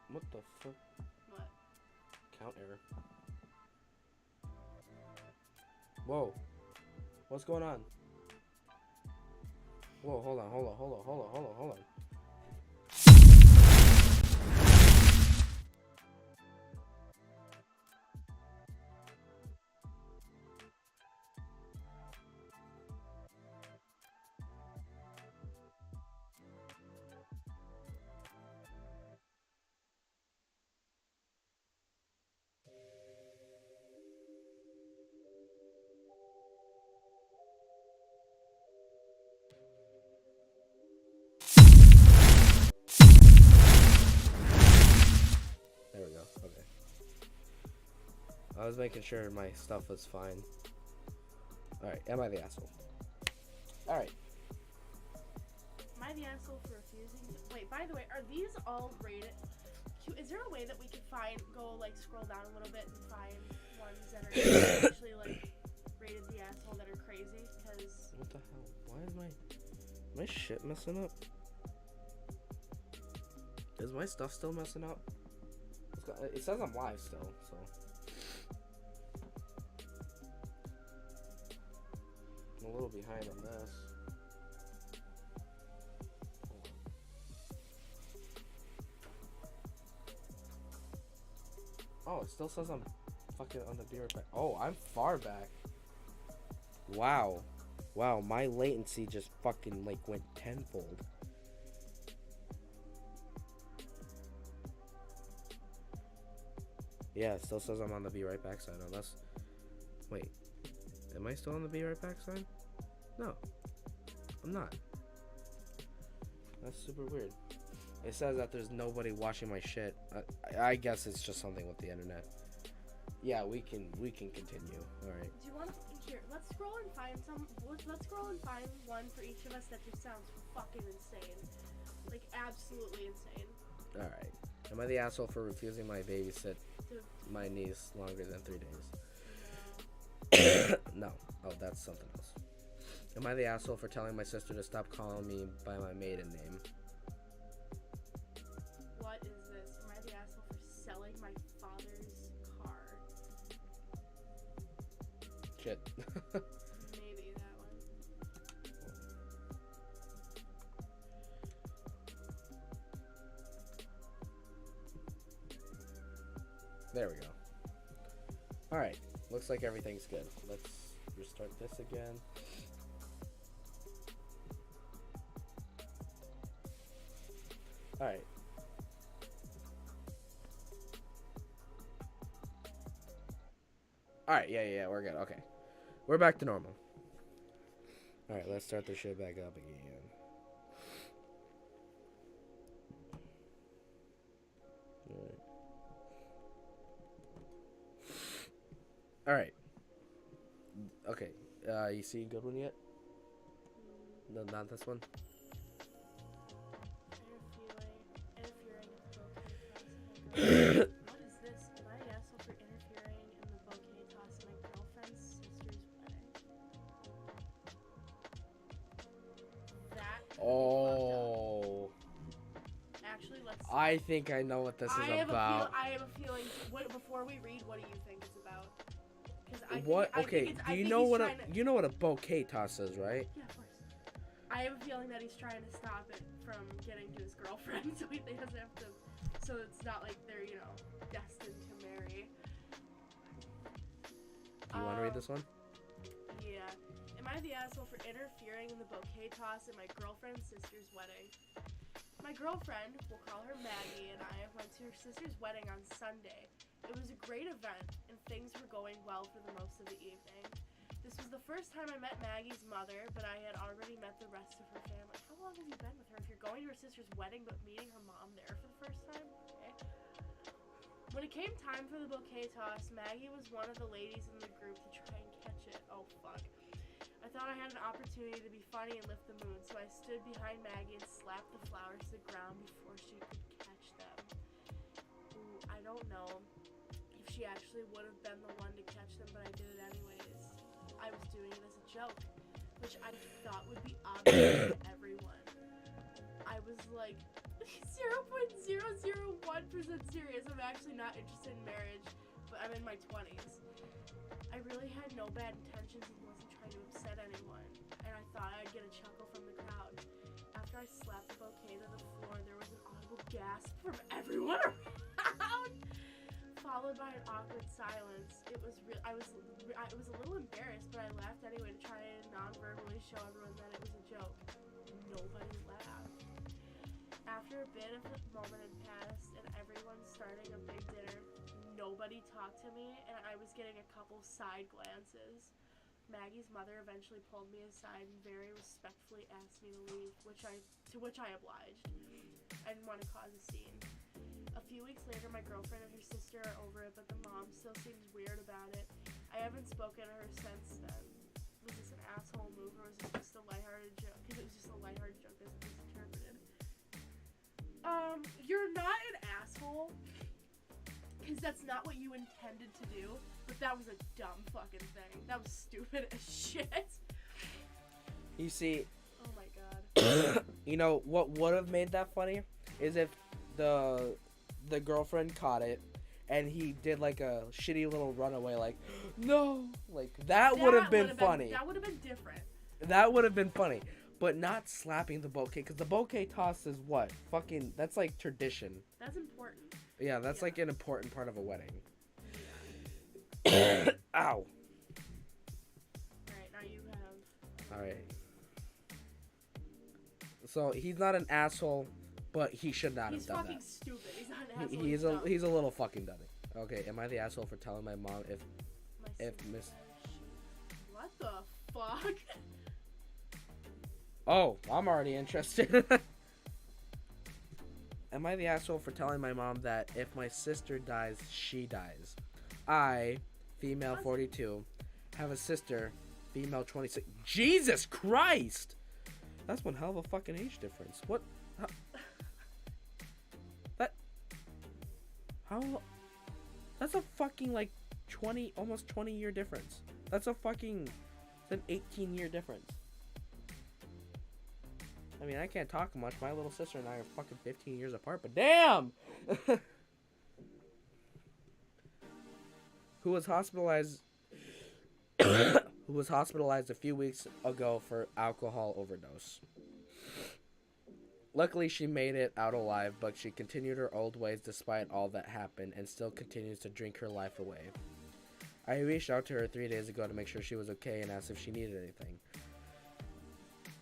What the fuck? What? Count error. Whoa. What's going on? Whoa, hold on. There we go. Okay. I was making sure my stuff was fine. Alright, am I the asshole? Alright. Am I the asshole for refusing to... Wait, by the way, are these all rated? Is there a way that we could scroll down a little bit and find ones that are actually, rated the asshole that are crazy? Because... What the hell? Why is my shit messing up? Is my stuff still messing up? It says I'm live still, so... I'm a little behind on this. Oh, it still says I'm fucking on the Be Right Back. Oh, I'm far back. Wow. Wow, my latency just fucking went tenfold. Yeah, it still says I'm on the Be Right Back side unless... Wait. Am I still on the Be Right Back side? No. I'm not. That's super weird. It says that there's nobody watching my shit. I guess it's just something with the internet. Yeah, we can continue. All right. Do you want to... Here, let's scroll and find let's scroll and find one for each of us that just sounds fucking insane. Absolutely insane. All right. Am I the asshole for refusing my babysit my niece longer than 3 days? No. Oh, that's something else. Am I the asshole for telling my sister to stop calling me by my maiden name? What is this? Am I the asshole for selling my father's car? Shit. Maybe that one. There we go. Alright. Looks like everything's good. Let's restart this again. Alright. Alright, yeah, we're good. Okay. We're back to normal. Alright, let's start this shit back up again. Alright. Okay. You see a good one yet? No, not this one. What is this? Am I the asshole for interfering in the bouquet toss at my girlfriend's sister's wedding? That could be Oh. fucked up. Actually, let's... I think I know what this is about. I have a feeling... before we read, what do you think it's about? You know what a bouquet toss is, right? Yeah, of course. I have a feeling that he's trying to stop it from getting to his girlfriend, so he doesn't have to... So it's not like they're, destined to marry. Do you want to read this one? Yeah. Am I the asshole for interfering in the bouquet toss at my girlfriend's sister's wedding? My girlfriend, we'll call her Maggie, and I went to her sister's wedding on Sunday. It was a great event, and things were going well for the most of the evening. This was the first time I met Maggie's mother, but I had already met the rest of her family. How long have you been with her if you're going to her sister's wedding but meeting her mom there for the first time? Okay. When it came time for the bouquet toss, Maggie was one of the ladies in the group to try and catch it. Oh, fuck. I thought I had an opportunity to be funny and lift the mood, so I stood behind Maggie and slapped the flowers to the ground before she could catch them. Ooh, I don't know if she actually would have been the one to catch them, but I did it anyways. I was doing it as a joke, which I thought would be obvious to everyone. I was like 0.001% serious. I'm actually not interested in marriage, but I'm in my 20s. I really had no bad intentions and wasn't trying to upset anyone, and I thought I'd get a chuckle from the crowd. After I slapped the bouquet to the floor, there was an audible gasp from everyone around, followed by an awkward silence. I was a little embarrassed, but I laughed anyway to try and non-verbally show everyone that it was a joke. Nobody laughed. After a bit of a moment had passed and everyone starting a big dinner, nobody talked to me, and I was getting a couple side glances. Maggie's mother eventually pulled me aside and very respectfully asked me to leave, to which I obliged. I didn't want to cause a scene. A few weeks later, my girlfriend and her sister are over it, but the mom still seems weird about it. I haven't spoken to her since then. Was this an asshole move, or was it just a lighthearted joke? Because it was just a lighthearted joke as it was interpreted. You're not an asshole, because that's not what you intended to do, but that was a dumb fucking thing. That was stupid as shit. You see... Oh my god. You know, what would have made that funny is if the girlfriend caught it, and he did, like, a shitty little runaway, like, no! Like, that would have been funny. That would have been different. That would have been funny. But not slapping the bouquet, because the bouquet toss is what? Fucking, that's like tradition. That's important. Yeah, that's like an important part of a wedding. Ow. Alright, now you have... Alright. So, he's not an asshole, but he should not have done that. He's fucking stupid. He's not an asshole. He's a little fucking dummy. Okay, am I the asshole for telling my mom What the fuck? Oh, I'm already interested. Am I the asshole for telling my mom that if my sister dies, she dies? I, female 42, have a sister, female 26. Jesus Christ! That's one hell of a fucking age difference. What? How? That's a fucking, like, almost 20-year difference. That's an 18-year difference. I mean, I can't talk much. My little sister and I are fucking 15 years apart, but damn! Who was hospitalized a few weeks ago for alcohol overdose. Luckily, she made it out alive, but she continued her old ways despite all that happened and still continues to drink her life away. I reached out to her 3 days ago to make sure she was okay and asked if she needed anything.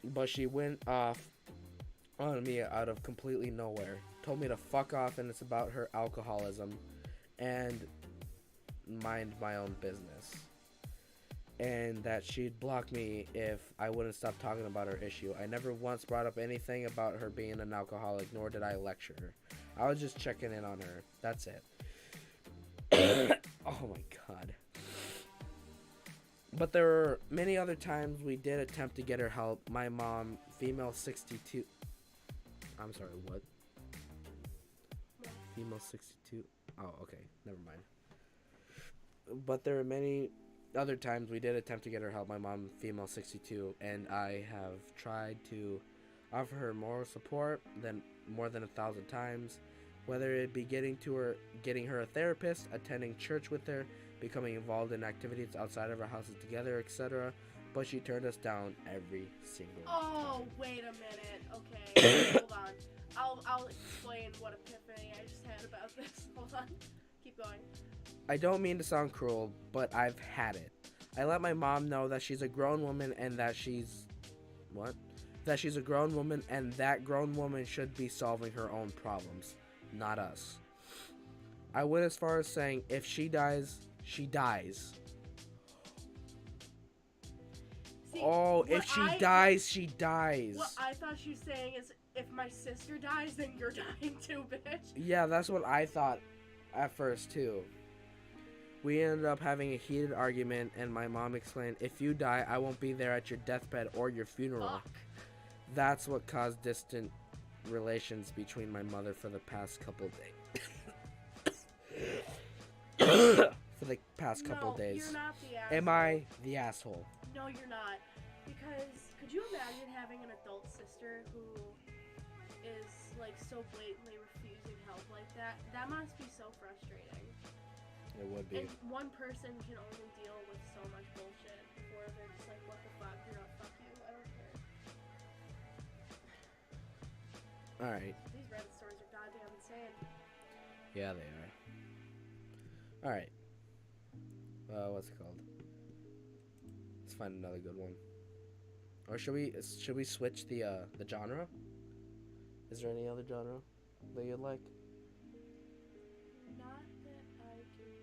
But she went off on me out of completely nowhere. Told me to fuck off and it's about her alcoholism and mind my own business. And that she'd block me if I wouldn't stop talking about her issue. I never once brought up anything about her being an alcoholic, nor did I lecture her. I was just checking in on her. That's it. Oh my god. But there were many other times we did attempt to get her help. My mom, female 62... I'm sorry, what? Female 62... Oh, okay. Never mind. But there were many other times we did attempt to get her help. My mom, female 62, and I have tried to offer her moral support more than 1,000 times. Whether it be getting her a therapist, attending church with her, becoming involved in activities outside of our houses together, etc. But she turned us down every single time. Oh, wait a minute. Okay, hold on. I'll explain what epiphany I just had about this. Hold on. Keep going. I don't mean to sound cruel, but I've had it. I let my mom know that she's a grown woman and that she's... What? That she's a grown woman and that grown woman should be solving her own problems, not us. I went as far as saying, if she dies, she dies. See, if she dies, she dies. What I thought she was saying is, if my sister dies, then you're dying too, bitch. Yeah, that's what I thought at first, too. We ended up having a heated argument, and my mom explained, if you die, I won't be there at your deathbed or your funeral. Fuck. That's what caused distant relations between my mother for the past couple days. For the past couple days. You're not the asshole. Am I the asshole? No, you're not. Because could you imagine having an adult sister who is like so blatantly refusing help like that? That must be so frustrating. It would be. And one person can only deal with so much bullshit before they're just like, what the fuck? You know, fuck you. I don't care. All right. These Reddit stories are goddamn insane. Yeah, they are. All right. What's it called? Let's find another good one. Or should we switch the genre? Is there any other genre that you'd like? Not that I can think.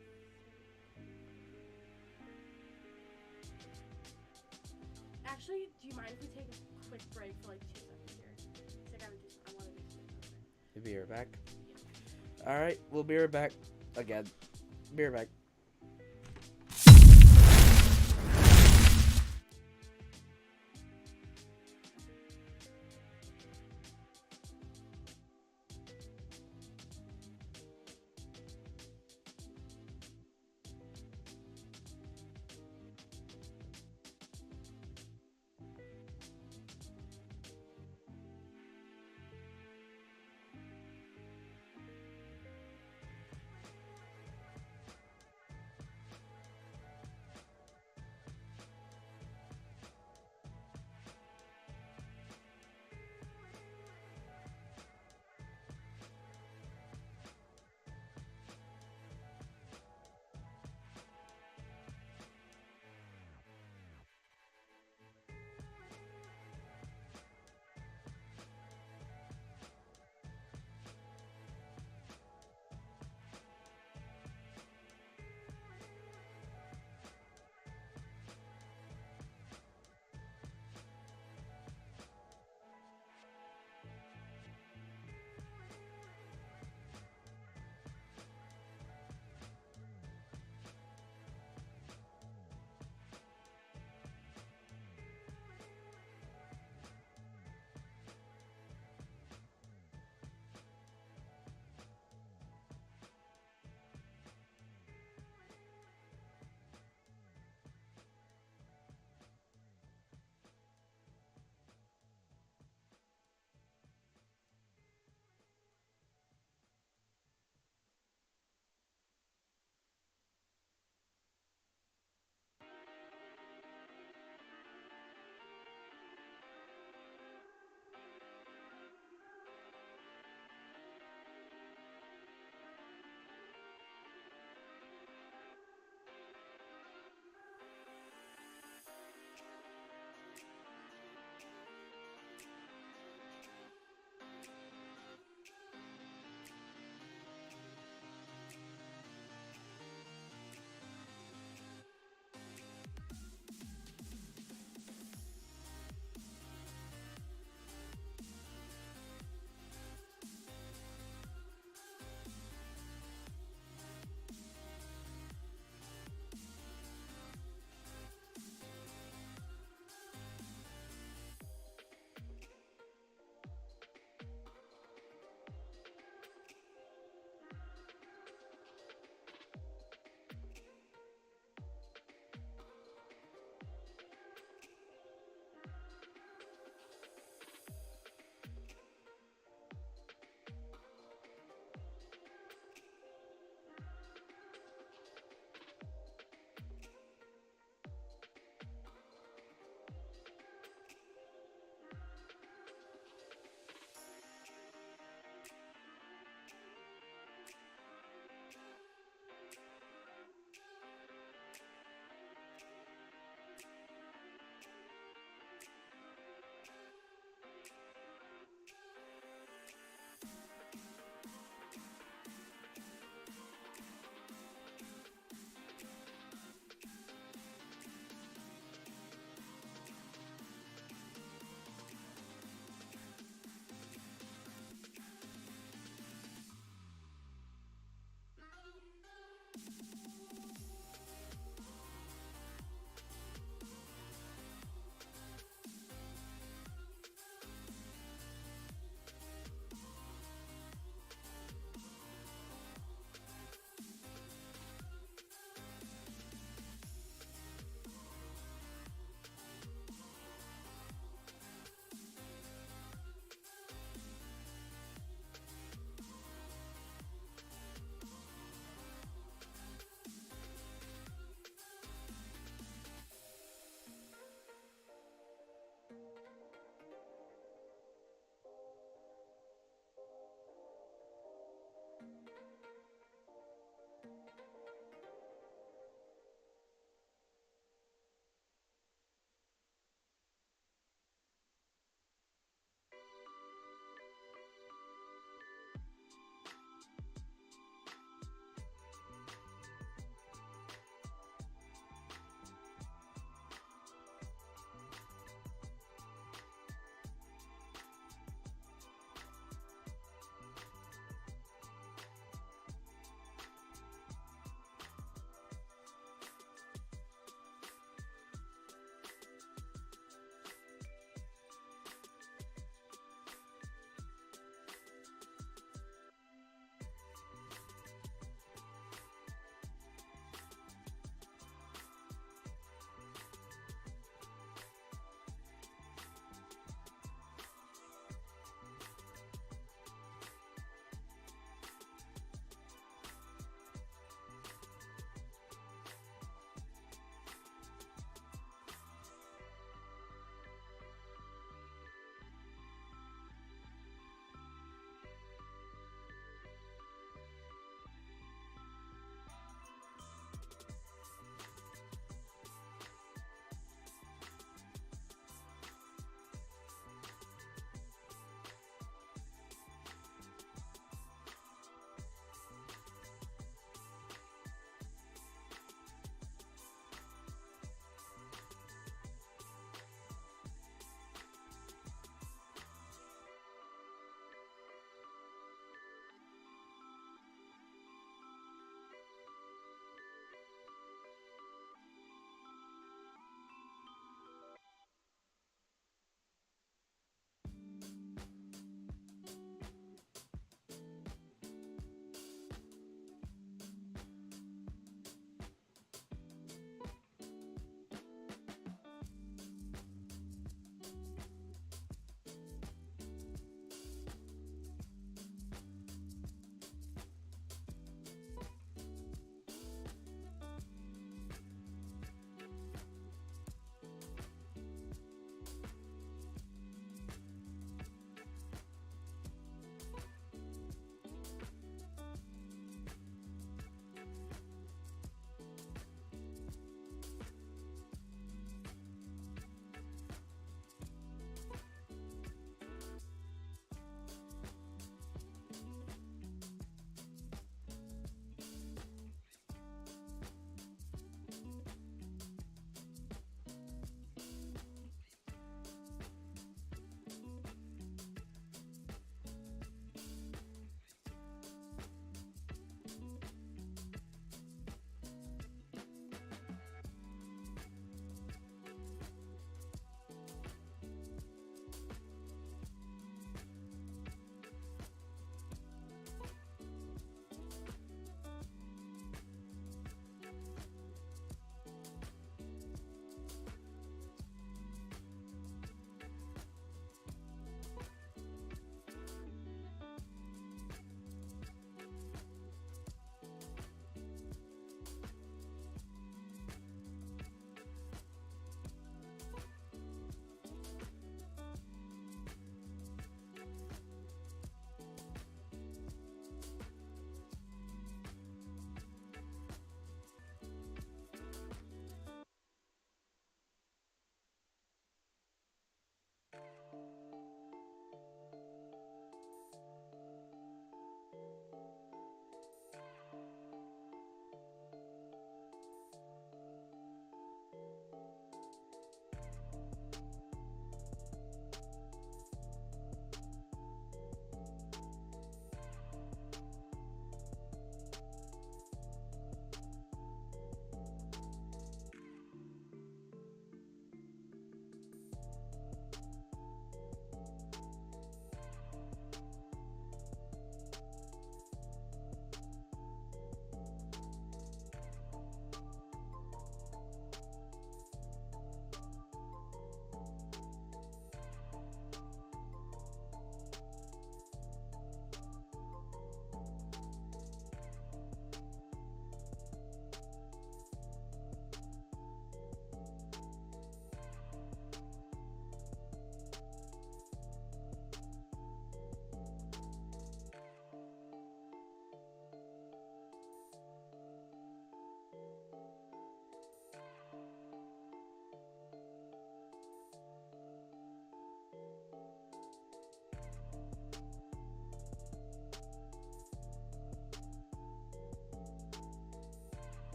Actually, do you mind if we take a quick break for like 2 seconds here? It's like I want to do something. We'll be right back. All right, we'll be right back again. Be right back.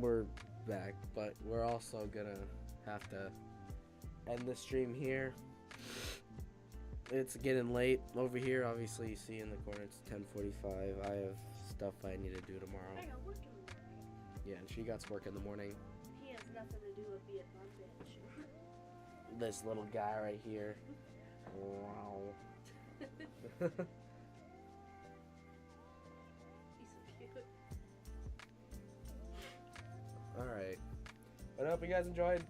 we're back, but we're also gonna have to end the stream here. It's getting late over here. Obviously, you see in the corner it's 10:45. I have stuff I need to do tomorrow. I got work in the morning. Yeah, and she got to work in the morning. He has nothing to do with being on bench. This little guy right here. Wow. He's so cute. Alright. But I hope you guys enjoyed.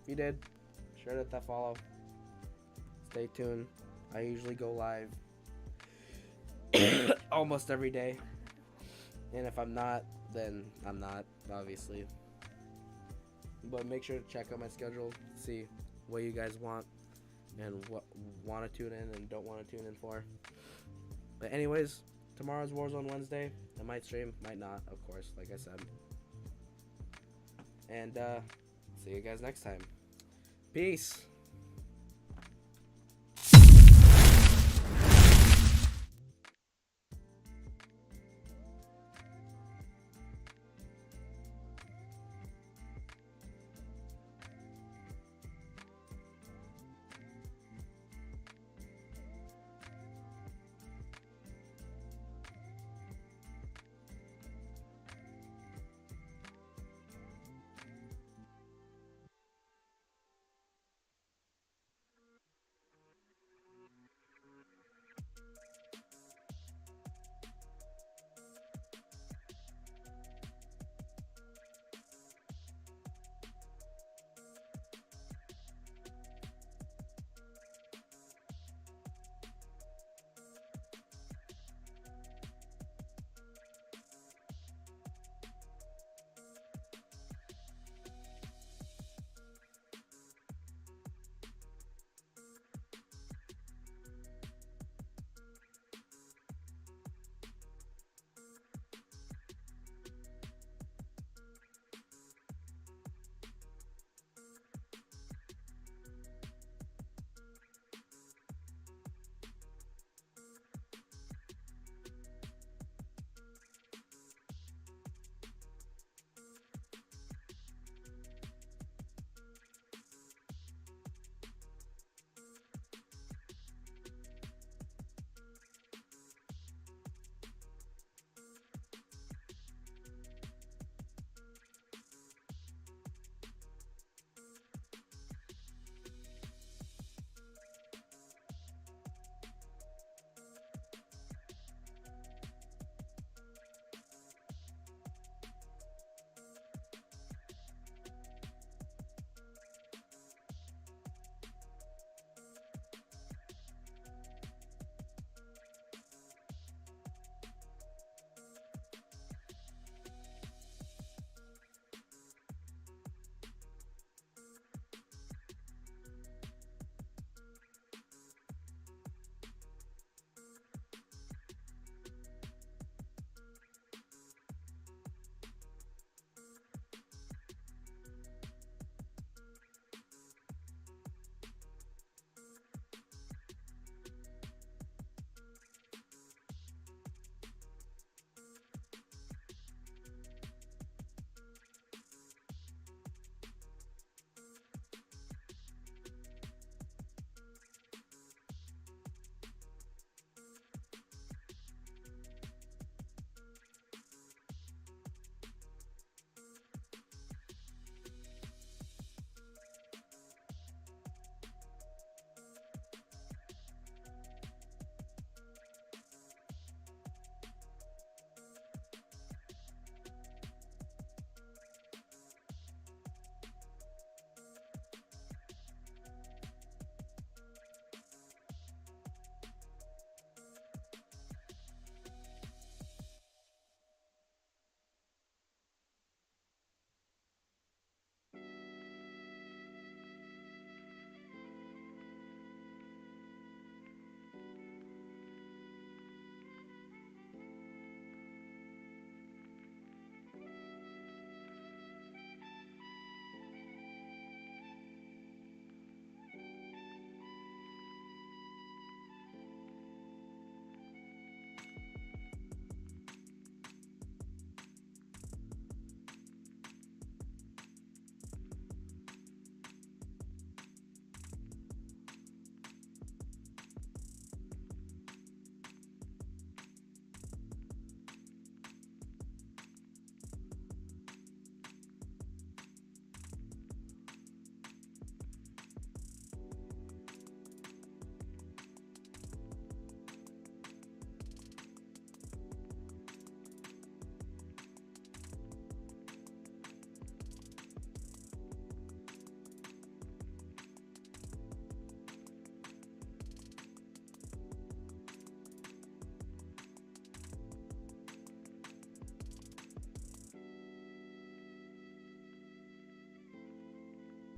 If you did, sure to hit that follow. Stay tuned. I usually go live almost every day. And if I'm not, then I'm not, obviously. But make sure to check out my schedule, see what you guys want and what want to tune in and don't want to tune in for. But anyways, tomorrow's Warzone Wednesday. I might stream, might not, of course, like I said. And see you guys next time. Peace.